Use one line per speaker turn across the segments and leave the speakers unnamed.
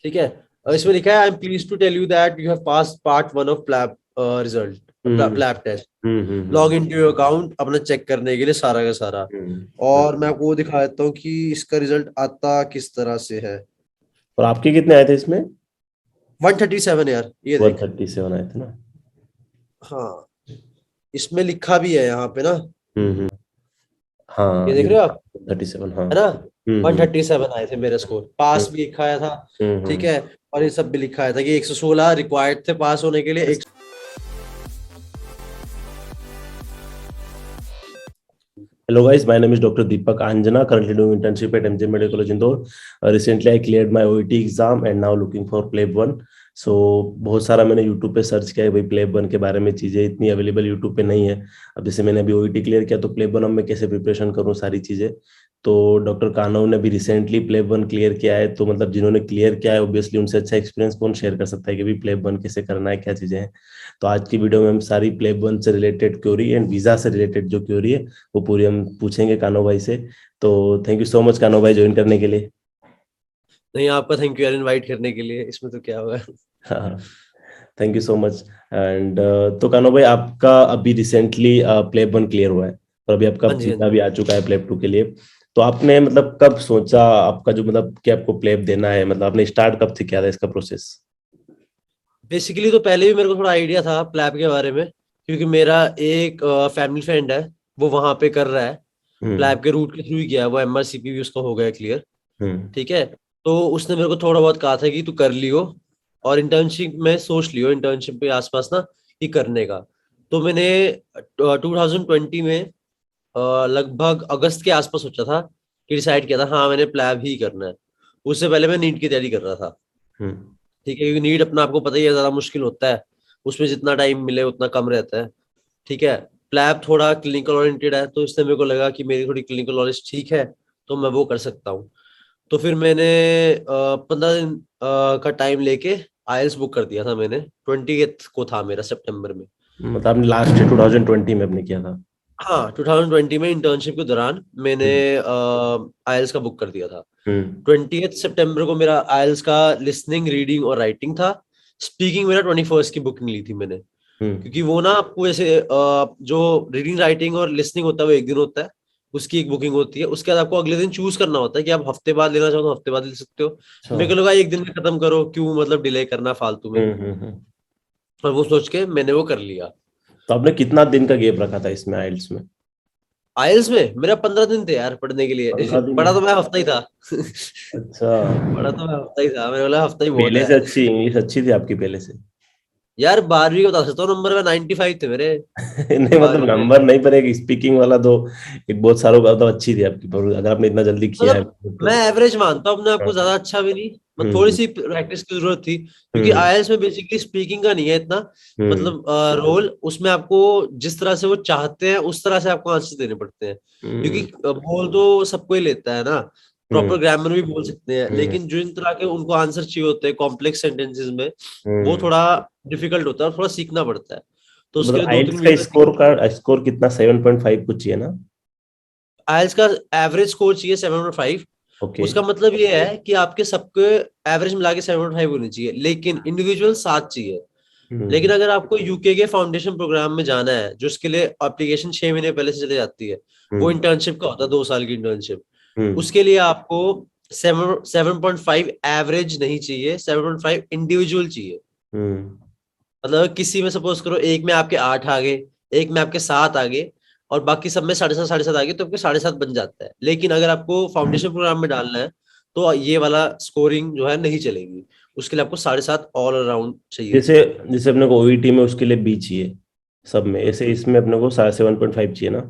ठीक है। इसमें लिखा है I am please to tell you that you have pass part 1 of PLAB result, PLAB test. Log in to your account अपना check करने के लिए सारा का सारा। और मैं आपको वो दिखा देता हूँ कि इसका रिजल्ट आता किस तरह से है।
और आपके कितने आए थे इसमें?
137 यार, ये
वन
देख।
थर्टी सेवन आए थे ना?
हाँ, इसमें लिखा भी है यहाँ पे ना,
हम्म। हाँ
ये
ये
देख रहे हो आप,
37, हाँ।
है ना।
हम्म।
137 आए थे मेरे स्कोर, पास भी लिखा आया था। ठीक
हम्म।
है। और ये सब भी लिखा आया था कि 116 रिक्वायर्ड थे पास होने के लिए।
Hello guys, my name is Dr. Deepak Anjana, currently doing internship at MJ Medical College Indore. Recently I cleared my OET exam and now looking for PLEB 1. So बहुत सारा मैंने YouTube पे सर्च किया है भाई PLEB 1 के बारे में, चीज़ें इतनी अवेलेबल YouTube पे नहीं है। अब जैसे मैंने अभी OET क्लियर किया तो PLEB 1 अब मैं कैसे प्रिपरेशन करूँ सारी चीज़ें। तो डॉक्टर कानव ने भी रिसेंटली प्लेब 1 क्लियर किया है, तो मतलब जिन्होंने क्लियर किया है ऑब्वियसली उनसे अच्छा एक्सपीरियंस कौन शेयर कर सकता है कि भी प्लेब 1 कैसे करना है, क्या चीजें हैं। तो आज की वीडियो में हम सारी प्लेब 1 से रिलेटेड क्वेरी एंड वीजा से रिलेटेड जो क्वेरी है वो पूरी हम पूछेंगे कानव भाई से। तो थैंक यू सो मच कानव भाई ज्वाइन करने के लिए।
नहीं, आपका थैंक यू यार इनवाइट करने के लिए, इसमें तो क्या हुआ।
हाँ, thank you so much. And तो कानव भाई आपका अभी रिसेंटली प्लेब 1 क्लियर हुआ है और अभी आपका
हाँ जी, हाँ
वीजा
जी।
भी आ चुका है प्लेब 2 के लिए। तो आपने मतलब कब सोचा आपका जो मतलब कि आपको प्लेब देना है, मतलब आपने स्टार्ट कब से किया था इसका प्रोसेस?
बेसिकली तो पहले भी मेरे को थोड़ा आइडिया था प्लैब के बारे में, क्योंकि मेरा एक फैमिली फ्रेंड है, वो वहां पे कर रहा है।
हम्म।
प्लैब के रूट के थ्रू ही गया है वो, एमआरसीपी भी उसका हो गया क्लियर।
हम्म।
ठीक है। तो उसने मेरे को थोड़ा बहुत कहा था कि तू कर लियो, और इंटर्नशिप में सोच लियो, इंटर्नशिप के आसपास ना ये करने का। तो मैंने 2020 में लगभग अगस्त के आसपास सोचा था, कि डिसाइड किया था हाँ मैंने प्लैब ही करना है। उससे पहले मैं नीट की तैयारी कर रहा था।
हम्म।
ठीक है, क्योंकि नीट अपना आपको पता ही है ज्यादा मुश्किल होता है, उसमें जितना टाइम मिले उतना कम रहता है। ठीक है। प्लैब थोड़ा क्लिनिकल ओरिएंटेड है, तो इसलिए मेरे को लगा कि मेरी थोड़ी क्लिनिकल नॉलेज ठीक है, तो मैं वो कर सकता हूँ। तो फिर मैंने 15 दिन का टाइम लेके आईएलटीएस बुक कर दिया था मैंने। 20th को था मेरा, सितंबर में।
मतलब आपने लास्ट 2020 में आपने किया था?
हाँ, 2020 में इंटर्नशिप के दौरान मैंने
हम्म।
आईएलटीएस का बुक कर दिया था।
हम्म।
20th सितंबर को मेरा आईएलटीएस का लिसनिंग, रीडिंग और राइटिंग था। स्पीकिंग मेरा 21st की बुक नहीं ली थी मैंने,
हम्म।
क्योंकि वो ना आपको ऐसे जो रीडिंग, राइटिंग और लिसनिंग होता है वो एक दिन होता है, उसकी एक बुकिंग होती है। उसके बाद आपको अगले दिन चूज करना होता है कि आप हफ्ते बाद लेना चाहो तो हफ्ते बाद ले सकते हो।
अच्छा।
मेरे को लगा एक दिन में खत्म करो, क्यों मतलब डिले करना फालतू में।
हम्म।
और वो सोच के मैंने वो कर लिया।
तो आपने कितना दिन का गैप रखा था इसमें आइल्स में?
आईएलटीएस में मेरा 15 दिन थे यार पढ़ने के लिए।
15 दिन?
पढ़ा तो मैं हफ्ता ही था।
अच्छा।
पढ़ा तो मैं हफ्ता ही था, मेरे बोला हफ्ता ही बहुत
पहले
है।
से अच्छी इंग्लिश अच्छी थी आपकी पहले से?
यार 12वीं का बता सकता हूँ, नंबर में 95 थे मेरे
नहीं मतलब
12वीं में।
नंबर नहीं, पर एक स्पीकिंग वाला तो एक बहुत सारों का तो अच्छी थी आपकी, पर अगर आपने इतना जल्दी किया है
मतलब
तो।
मैं एवरेज मानता हूँ अपने आप को,
हाँ।
ज्यादा अच्छा भी नहीं। मतलब थोड़ी
हम्म।
सी प्रैक्टिस की जरूरत थी, क्योंकि
हम्म।
आईएलटीएस में बेसिकली स्पीकिंग का नहीं है इतना।
हम्म।
मतलब रोल उसमें आपको जिस तरह से वो चाहते हैं उस तरह से आपको आंसर देने पड़ते हैं, क्योंकि
हम्म।
बोल तो सबको ही लेता है ना,
हम्म।
प्रॉपर ग्रामर भी बोल सकते हैं,
हम्म।
लेकिन जो इन तरह के उनको आंसर चाहिए होते हैं कॉम्प्लेक्स सेंटेंसेस में, वो
हम्म।
थोड़ा डिफिकल्ट होता है और थोड़ा सीखना पड़ता है। तो
तो
उसके
मतलब
लिए दो
आइल्स
तीन
का
महीना
स्कोर, का स्कोर कितना, 7.5 कुछ चाहिए ना?
आईएलटीएस का एवरेज स्कोर चाहिए 7.5।
ओके।
उसका मतलब ये है कि आपके सबके एवरेज मिला के 7.5 होनी चाहिए, लेकिन इंडिविजुअल 7 चाहिए। लेकिन
हम्म।
अगर आपको यूके के फाउंडेशन प्रोग्राम में जाना है, जो इसके लिए एप्लीकेशन 6 महीने पहले से चली जाती है, वो
हम्म।
इंटर्नशिप का होता है, 2 साल की इंटर्नशिप।
हम्म।
उसके लिए आपको 7.5 एवरेज नहीं चाहिए, 7.5 इंडिविजुअल चाहिए।
हम्म।
मतलब किसी में सपोज करो एक में आपके 8 आ गए, एक में आपके 7 आ गए, और बाकी सब में 7.5 7.5 आ गए, तो आपके 7.5 बन जाता है। लेकिन अगर आपको फाउंडेशन प्रोग्राम में डालना है, तो ये वाला स्कोरिंग जो है नहीं चलेगी। उसके लिए आपको 7.5 ऑल अराउंड चाहिए।
जैसे जैसे अपने को ओईटी में उसके लिए बी चाहिए सब में, ऐसे इसमें अपने को 7.5 चाहिए ना?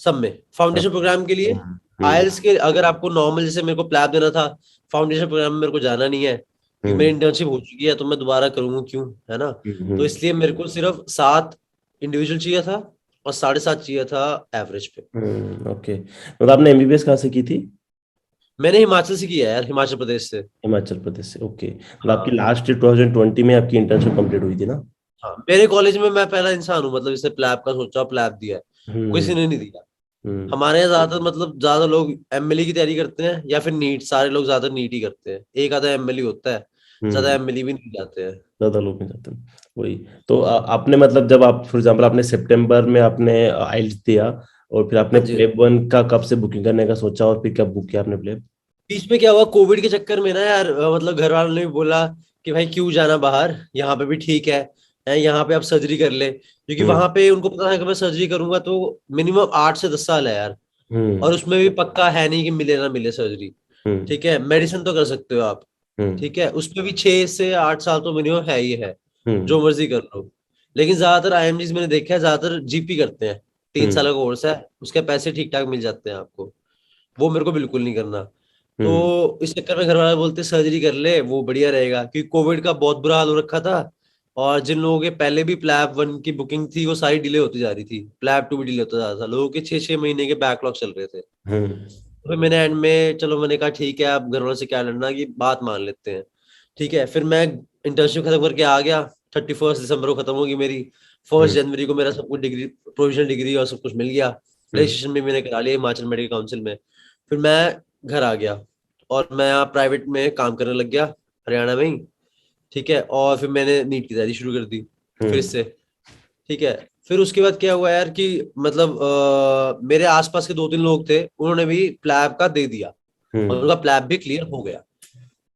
सब में
हाँ।
फाउंडेशन प्रोग्राम के लिए।
हम्म। हम्म।
आईएलटीएस के अगर आपको नॉर्मल, जैसे मेरे को प्लैब देना था, फाउंडेशन प्रोग्राम में मेरे को जाना नहीं है क्योंकि मेरी
हम्म।
इंटर्नशिप हो चुकी है, तो मैं दोबारा करूंगा क्यों, है ना। तो
हम्म।
इसलिए मेरे को सिर्फ 7 इंडिविजुअल चाहिए था, और 7.5 चाहिए था एवरेज पे।
ओके, मतलब आपने एमबीबीएस कहाँ से की थी?
मैंने हिमाचल से किया है यार, हिमाचल प्रदेश से।
हिमाचल प्रदेश से, ओके। मतलब आपकी
हाँ।
लास्ट 2020 में आपकी इंटर्नशिप कंप्लीट हुई थी ना?
हाँ, मेरे कॉलेज में मैं पहला इंसान हूँ, मतलब इसने प्लैब का सोचा, प्लैब दिया है, किसी
हम्म।
ने नहीं दिया। हमारे यहाँ ज्यादातर मतलब ज्यादा लोग एमएलई की तैयारी करते हैं या फिर नीट, सारे लोग ज्यादा नीट ही करते हैं, एक आधा एमएलई होता है, ज्यादा एमएलई भी नहीं जाते हैं।
ज्यादा लोग नहीं जाते। वही। तो आपने मतलब जब आप फॉर एग्जांपल आपने सितंबर में आपने आइल्स दिया और फिर आपने
हाँ जी।
प्लेब वन का कब से बुकिंग करने का सोचा और फिर कब बुक किया आपने प्लेब?
बीच में क्या हुआ, कोविड के चक्कर में ना यार, मतलब घर वालों ने भी बोला कि भाई क्यों जाना बाहर, यहाँ पे भी ठीक है, यहाँ पे आप सर्जरी कर ले, क्योंकि
हम्म।
वहां पे उनको पता है कि मैं सर्जरी करूंगा तो मिनिमम 8 से 10 साल है यार,
हम्म।
और उसमें भी पक्का है नहीं कि मिले ना मिले सर्जरी।
हम्म।
ठीक है, मेडिसिन तो कर सकते हो आप,
हम्म।
ठीक है, उसमें भी 6 से 8 साल तो मिनिमम है ही है,
हम्म।
जो मर्जी कर लो। लेकिन ज्यादातर आईएमजीज मैंने देखा है ज्यादातर जीपी करते हैं, 3 साल
हम्म।
का कोर्स है, उसके पैसे ठीक ठाक मिल जाते हैं आपको, वो मेरे को बिल्कुल नहीं करना।
हम्म।
तो इस चक्कर में घर वाले बोलते सर्जरी कर ले, वो बढ़िया रहेगा, क्योंकि कोविड का बहुत बुरा हाल हो रखा था, और जिन लोगों के पहले भी प्लैब वन की बुकिंग थी वो सारी डिले होती जा रही थी, प्लैब टू भी डिले होता जा रहा था, लोगों के 6 6 महीने के बैकलॉग चल रहे थे।
हम्म।
तो फिर मैंने एंड में चलो मैंने कहा ठीक है, आप घर वालों से क्या लड़ना, की बात मान लेते हैं। ठीक है, फिर मैं इंटर्नशिप खत्म करके आ गया, 31 दिसंबर को खत्म होगी मेरी, फर्स्ट
हम्म।
जनवरी को मेरा सब कुछ डिग्री, प्रोविजनल डिग्री और सब कुछ मिल गया,
हम्म।
रजिस्ट्रेशन भी मैंने करा लिया हिमाचल मेडिकल काउंसिल में। फिर मैं घर आ गया और मैं यहाँ प्राइवेट में काम करने लग गया, हरियाणा में ही। ठीक है, और फिर मैंने नीट की तैयारी शुरू कर दी फिर
हम्म।
से। ठीक है, फिर उसके बाद क्या हुआ यार कि मतलब मेरे आसपास के 2 3 लोग थे, उन्होंने भी प्लैब का दे दिया और
हम्म।
उनका प्लैब भी क्लियर हो गया।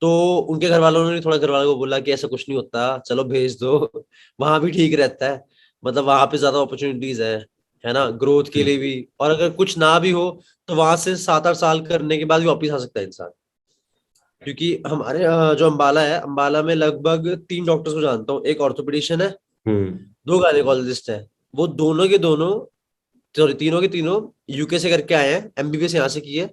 तो उनके घर वालों ने थोड़ा घर वालों को बोला कि ऐसा कुछ नहीं होता, चलो भेज दो, वहां भी ठीक रहता है, मतलब वहां पे ज्यादा अपॉर्चुनिटीज है ना, ग्रोथ के लिए भी, और अगर कुछ ना भी हो तो वहां से 7 8 साल करने के बाद भी वापिस आ सकता है इंसान। क्योंकि हमारे जो अंबाला है, अंबाला में लगभग 3 डॉक्टर्स को जानता हूँ, एक ऑर्थोपेडिशियन है,
हम्म।
2 गायनेकोलॉजिस्ट है, वो दोनों के दोनों, सॉरी तीनों के तीनों यूके से करके आए हैं, एमबीबीएस यहाँ से की है,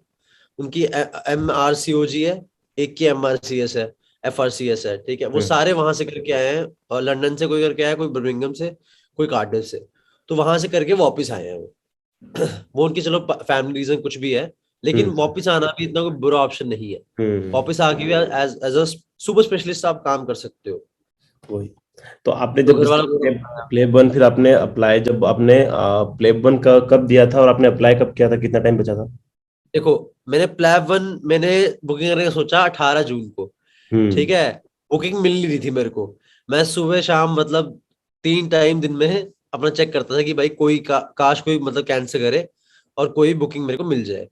उनकी MRCOG है, एक की MRCS है, FRCS है, ठीक है, वो
हम्म।
सारे वहां से करके आए हैं, और लंदन से कोई करके आया, कोई बर्मिंघम से, कोई कार्डिफ से, तो वहां से करके वापस आए हैं वो। वो उनकी चलो फैमिली रीजन कुछ भी है, लेकिन
हम्म।
वापस आना भी इतना कोई बुरा ऑप्शन नहीं है,
हम्म।
वापस आके भी as as a super specialist आप काम कर सकते हो।
वही। तो आपने
तो
जब
घर
जैसे
वालों को
प्लेब वन फिर आपने अप्लाई जब आपने प्लेब वन का कब दिया था और आपने अप्लाई कब किया था, कितना टाइम बचा था?
देखो, मैंने प्लैब वन मैंने बुकिंग करने का सोचा 18 जून को। ठीक
हम्म।
है, बुकिंग मिल नहीं रही थी मेरे को, मैं सुबह शाम मतलब 3 टाइम दिन में अपना चेक करता था कि भाई कोई काश कोई मतलब कैंसिल करे और कोई बुकिंग मेरे को मिल जाए।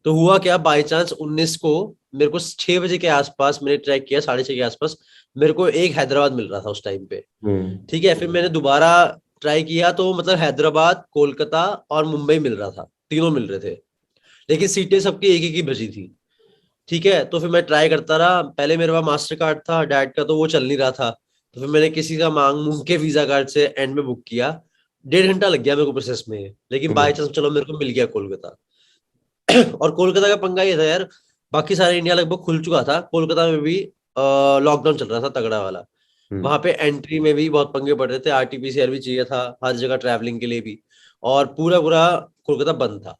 तो हुआ क्या, बाई चांस 19 को मेरे को 6 बजे के आसपास मैंने ट्रैक किया, 6:30 के आसपास मेरे को एक हैदराबाद मिल रहा था उस टाइम पे।
हम्म।
ठीक है, फिर मैंने दोबारा ट्राई किया तो मतलब हैदराबाद, कोलकाता और मुंबई मिल रहा था, तीनों मिल रहे थे, लेकिन सीटें सबकी एक एक ही बची थी। ठीक है, तो फिर मैं ट्राई करता रहा, पहले मेरे पास मास्टर कार्ड था डैड का, तो वो चल नहीं रहा था, तो फिर मैंने किसी का मांग मूंग के वीजा कार्ड से एंड में बुक किया। 1.5 घंटा लग गया मेरे को प्रोसेस में, लेकिन बाय
हम्म।
चांस चलो मेरे को मिल गया कोलकाता। और कोलकाता का पंगा ये था यार, बाकी सारे इंडिया लगभग खुल चुका था, कोलकाता में भी लॉकडाउन चल रहा था तगड़ा वाला,
हम्म।
वहां पे एंट्री में भी बहुत पंगे पड़ रहे थे, RT-PCR भी चाहिए था हर जगह ट्रैवलिंग के लिए भी, और पूरा पूरा कोलकाता बंद था।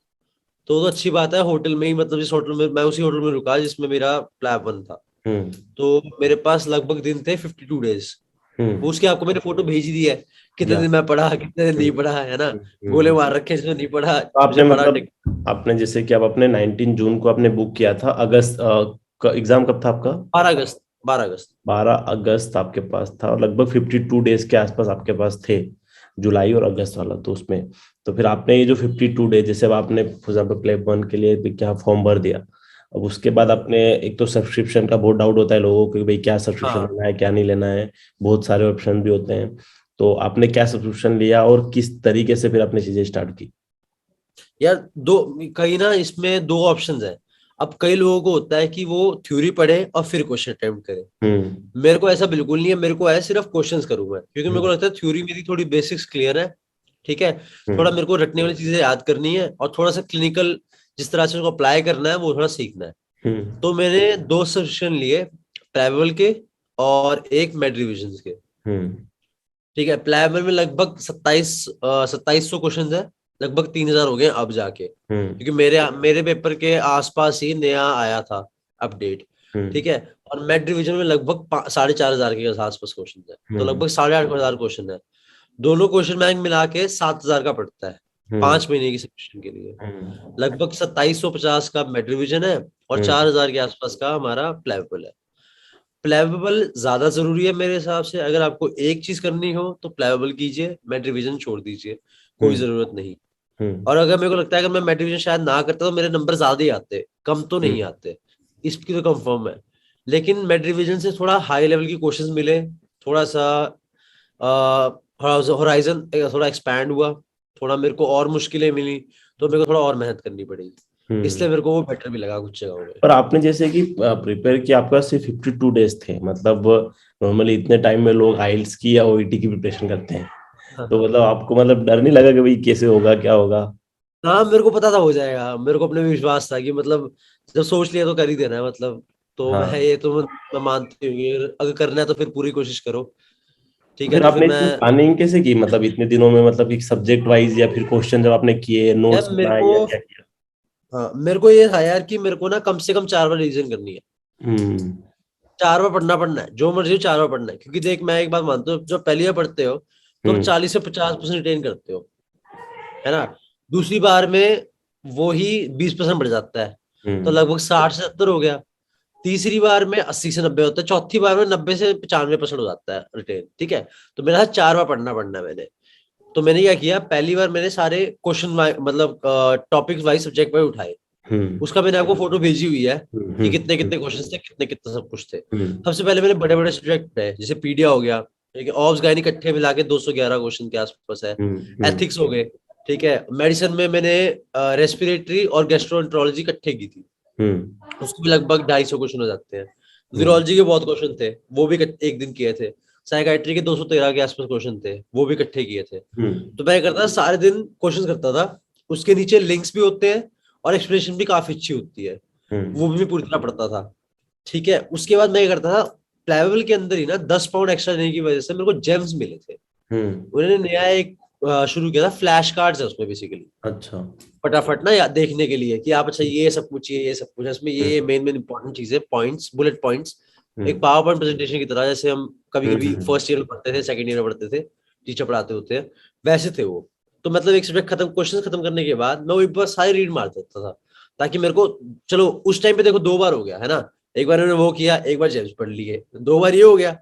तो अच्छी बात है, होटल में ही मतलब जिस होटल में मैं, उसी होटल में रुका जिसमें मेरा प्लैब वन था।
हम्म।
तो मेरे पास लगभग दिन थे 52 डेज,
हम्म।
उसके आपको मैंने फोटो भेज ही दी है, कितने
या।
दिन मैं पढ़ा कितने दिन नहीं
हम्म।
पढ़ा, है ना, गोले
हम्म।
मार रखे जिसमें नहीं पढ़ा,
तो
मुझे
आपने
पढ़ा
मतलब आपने जैसे कि आप अपने 19 जून को आपने बुक किया था, अगस्त का एग्जाम कब था आपका?
12 अगस्त, 12 अगस्त।
12 अगस्त आपके पास था और लगभग 52 डेज के आसपास आपके पास थे, जुलाई और अगस्त वाला तो उसमें। तो फिर आपने ये जो 52 डेज, जैसे अब आपने फॉर एग्जाम्पल प्लेब वन के लिए भी क्या फॉर्म भर दिया, अब उसके बाद आपने, एक तो सब्सक्रिप्शन का बहुत डाउट होता है लोगों को कि भाई क्या सब्सक्रिप्शन
हाँ
लेना है क्या नहीं लेना है, बहुत सारे ऑप्शन भी होते हैं। तो आपने क्या सब्सक्रिप्शन लिया और किस तरीके से फिर आपने चीजें स्टार्ट की?
यार, दो, कहीं ना इसमें 2 ऑप्शंस हैं। अब कई लोगों को होता है कि वो थ्योरी पढ़े और फिर क्वेश्चन अटेम्प्ट करे,
हम्म।
मेरे को ऐसा बिल्कुल नहीं है, मेरे को है सिर्फ क्वेश्चंस करूँ मैं, क्योंकि मेरे को
हम्म।
लगता है थ्योरी मेरी थोड़ी बेसिक्स क्लियर है। ठीक है, थोड़ा
हम्म।
मेरे को रटने वाली चीजें याद करनी है, और थोड़ा सा क्लिनिकल जिस तरह से उसको अप्लाई करना है वो थोड़ा सीखना है।
हम्म।
तो मैंने 2 सेशन लिए, ट्रैवल के और एक मेड रिविजन के।
हम्म।
ठीक है, प्लेबल में लगभग 2700 क्वेश्चन है, लगभग 3,000 हो गए अब जाके,
हम्म।
क्योंकि मेरे मेरे पेपर के आसपास ही नया आया था अपडेट।
हम्म।
ठीक है, और मेड रिवीजन में लगभग 4,500 के आसपास क्वेश्चन है, तो
हम्म।
लगभग 8,500 क्वेश्चन है, दोनों क्वेश्चन बैंक मिला के 7,000 का पड़ता है।
हम्म
5 महीने की सबमिशन के लिए।
हम्म
लगभग 2750 का मेड रिवीजन है और
हम्म
4000 के आसपास का हमारा प्लेवेबल है। प्लेवेबल ज्यादा जरूरी है मेरे हिसाब से। अगर आपको एक चीज करनी हो तो प्लेवेबल कीजिए, मेड रिवीजन छोड़ दीजिए, कोई
हम्म
जरूरत नहीं।
हम्म
और अगर मेरे को लगता है अगर मैं मेड रिवीजन शायद ना करता तो मेरे नंबर ज्यादा ही आते, कम तो नहीं
हम्म
आते, इसकी तो कंफर्म है। लेकिन मेड रिवीजन से थोड़ा हाई लेवल की क्वेश्चंस मिले, थोड़ा सा होराइजन थोड़ा एक्सपैंड हुआ, थोड़ा मेरे को और मुश्किलें मिली, तो मेरे को थोड़ा और मेहनत करनी पड़ेगी।
हम्म।
इसलिए मेरे को वो बेटर भी लगा कुछ जगहों में।
पर आपने जैसे कि प्रिपेयर किया, आपके पास सिर्फ 52 डेज थे, मतलब नॉर्मली इतने टाइम में लोग आइल्स की या ओईटी की प्रिपरेशन करते हैं।
हाँ
तो
हाँ।
मतलब आपको मतलब डर नहीं लगा कि भाई कैसे होगा, क्या होगा?
हाँ, मेरे को पता था हो जाएगा, मेरे को अपने में विश्वास था कि मतलब जब सोच लिया तो कर ही देना है मतलब। तो मैं
हाँ।
ये तो मैं मानती हूँ कि अगर करना है तो फिर पूरी कोशिश करो।
तो
ठीक है,
फिर
तो फिर
आपने
मैं,
इतनी प्लानिंग कैसे की, मतलब इतने दिनों में, मतलब एक सब्जेक्ट वाइज या फिर क्वेश्चन जब आपने किए,
यार
नोट्स
मेरे
बनाए
को,
या क्या किया?
हाँ मेरे को ये था यार कि मेरे को ना कम से कम 4 बार रिवीजन करनी है।
हम्म
4 बार पढ़ना पढ़ना है, जो मर्जी हो 4 बार पढ़ना है, क्योंकि देख मैं एक बात मानता हूँ, जब पहली बार पढ़ते हो तो आप
हम्म
40 से 50% रिटेन करते हो, है ना। दूसरी बार में वो ही 20% बढ़ जाता है, तो
हम्म
लगभग 60 से 70 हो गया। तीसरी बार में 80 से 90 होता है, चौथी बार में 90 से 95% हो जाता है रिटेन। ठीक है, तो मेरा था 4 बार पढ़ना पढ़ना है मैंने। तो मैंने क्या किया, पहली बार मैंने सारे क्वेश्चन मतलब टॉपिक वाइज सब्जेक्ट वाइज उठाए।
हम्म
उसका मैंने आपको फोटो भेजी हुई है कि
हम्म
कितने कितने क्वेश्चन थे, कितने कितने सब कुछ थे।
हम्म
सबसे पहले मैंने बड़े बड़े सब्जेक्ट है, जैसे पीडिया हो गया, ठीक है, ऑब्स गायनी इकट्ठे मिला के 211 क्वेश्चन के आसपास है।
हम्म
एथिक्स हो गए, ठीक है। मेडिसिन में मैंने रेस्पिरेटरी और गैस्ट्रोएंटरोलॉजी इकट्ठे की थी,
हम्म
उसको भी लगभग 250 क्वेश्चन हो जाते हैं।
हम्म
वीरोलॉजी के बहुत क्वेश्चन थे, वो भी एक दिन किए थे। साइकाइट्री के 213 के आसपास क्वेश्चन थे, वो भी इकट्ठे किए थे।
हम्म
तो मैं करता था सारे दिन क्वेश्चन करता था। उसके नीचे लिंक्स भी होते हैं और एक्सप्लेनेशन भी काफी अच्छी होती है, वो भी मैं पूरी तरह पढ़ता था। ठीक है, उसके बाद मैं ये करता था, प्लेवेबल के अंदर ही ना 10 पाउंड एक्स्ट्रा देने की वजह से मेरे को जेम्स मिले थे।
हम्म।
उन्होंने नया एक शुरू किया था, फ्लैश कार्ड्स है उसमें बेसिकली,
अच्छा।
फटाफट ना याद देखने के लिए कि आप अच्छा ये सब कुछ, ये सब कुछ है इसमें, ये
हम्म
मेन मेन इंपॉर्टेंट चीजें, पॉइंट्स, बुलेट पॉइंट्स। एक
हम्म
पावर पॉइंट प्रेजेंटेशन की तरह, जैसे हम कभी कभी
हम्म
फर्स्ट ईयर में पढ़ते थे, सेकंड ईयर में पढ़ते थे, टीचर पढ़ाते होते हैं, वैसे थे वो। तो मतलब एक सब्जेक्ट खत्म, क्वेश्चन खत्म करने के बाद मैं वो एक बार सारी रीड मार देता था, ताकि मेरे को, चलो उस टाइम पे देखो 2 बार हो गया है ना, एक बार मैंने वो किया, एक बार जेम्स पढ़ लिए, 2 बार ये हो गया।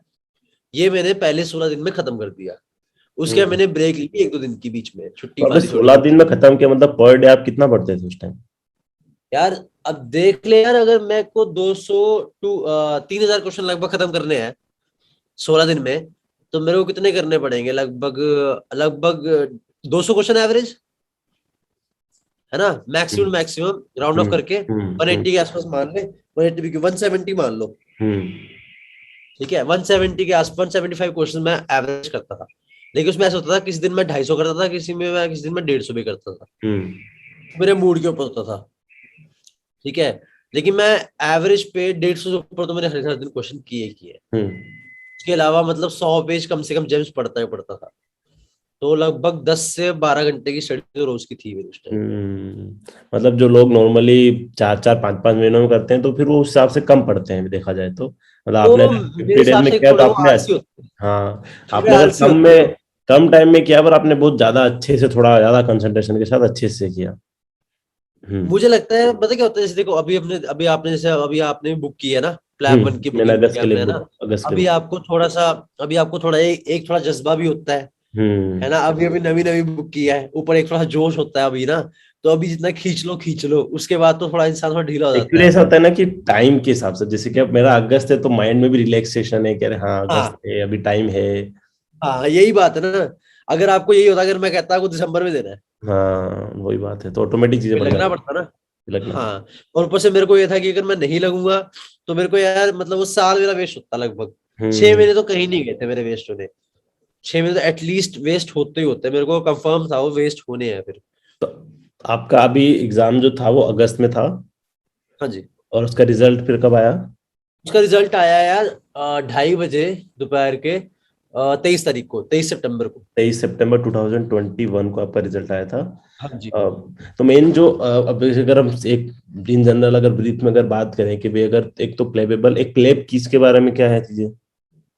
ये मैंने पहले 16 दिन में खत्म कर दिया। उसके बाद
हम्म।
मैंने ब्रेक ली थी 1-2 दिन की, बीच में छुट्टी
तो आपने
मारी थोड़ी
16 दिन में खत्म किया, मतलब पर डे आप कितना पढ़ते थे उस टाइम?
यार। अब देख ले यार, अगर मेरे को 200 टू 3000 क्वेश्चन लगभग खत्म करने हैं 16 दिन में, तो मेरे को कितने करने पड़ेंगे, लगभग लगभग 200 क्वेश्चन एवरेज, है ना। Maximum
hmm
maximum round of करके
हम्म
180 के आसपास मान ले, 180 की 170 मान लो।
हम्म
ठीक है, 170 के आसपास 175 क्वेश्चन मैं एवरेज करता था। लेकिन उसमें ऐसा होता था, किसी दिन मैं 250 करता था, किसी दिन मैं 150 भी करता था,
हम्म
मेरे मूड के ऊपर होता था। ठीक है, लेकिन मैं एवरेज पे 150 से ऊपर तो मैंने हर दिन क्वेश्चन किए ही किए।
हम्म
उसके अलावा मतलब 100 पेज कम से कम जेम्स पढ़ता ही पढ़ता था। तो लगभग 10 से 12 घंटे की स्टडी तो रोज की थी मेरी उस टाइम पे।
मतलब जो लोग नॉर्मली 4 4 5 5 महीनों में करते हैं, तो फिर वो उस हिसाब से कम पढ़ते हैं देखा जाए तो। मतलब आपने
वो
अगर
मेरे
50 डेज
हिसाब
में
से
किया तो
थोड़े वो
आपने,
आलसी होते हैं,
हाँ,
थोड़े
आपने अगर
आलसी होते हैं वो।
कम टाइम में किया, पर आपने बहुत ज्यादा अच्छे से, थोड़ा ज्यादा कंसंट्रेशन के साथ अच्छे से किया। हम्म
मुझे लगता है पता क्या होता है, जैसे देखो अभी आपने जैसे अभी आपने बुक की है ना, प्लैब वन की
मैंने
बुकिंग की
अगस्त
है
के लिए
आपने, है ना।
बुक, अगस्त के
अभी
लिए।
आपको थोड़ा सा, अभी आपको थोड़ा एक थोड़ा जज्बा भी होता है
हम्म।
ना। अभी अभी नवी नवी बुक की है, ऊपर एक थोड़ा जोश होता है अभी ना। तो अभी जितना खींच लो, उसके बाद तो थोड़ा इंसान थोड़ा ढीला हो जाता
एक्चुअली
है।
ऐसा होता है ना कि टाइम के हिसाब से, जैसे कि अब मेरा अगस्त है तो माइंड में भी रिलैक्सेशन है कि अरे हाँ अगस्त
हाँ
है, अभी टाइम है।
हाँ, यही बात है ना। अगर आपको यही होता, अगर मैं कहता आपको दिसंबर में देना है,
हाँ वही बात है, तो ऑटोमेटिक चीजें
फिर
बढ़
लगना
जाती
पड़ता ना।
है, लगना पड़ता
हाँ, और ऊपर से मेरे को ये था कि अगर मैं नहीं लगूंगा तो मेरे को यार मतलब वो साल मेरा वेस्ट होता लगभग।
है।
6 महीने तो कहीं नहीं गए थे मेरे वेस्ट होने। 6 महीने तो एटलीस्ट वेस्ट होते ही होते हैं, मेरे को कंफर्म था वो वेस्ट होने हैं फिर।
तो आपका अभी एग्जाम जो था वो अगस्त में था,
हाँ जी।
और उसका रिजल्ट फिर कब आया?
उसका रिजल्ट आया यार 2:30 बजे दोपहर के, 23 तारीख को, 23 सितंबर को।
23 सितंबर 2021 को आपका रिजल्ट आया था।
हाँ जी।
तो मेन जो अब अगर हम एक इन जनरल अगर ब्रीफ में अगर बात करें कि भाई, अगर एक तो प्लेबेबल, एक प्लेब किस के बारे में क्या है चीजें?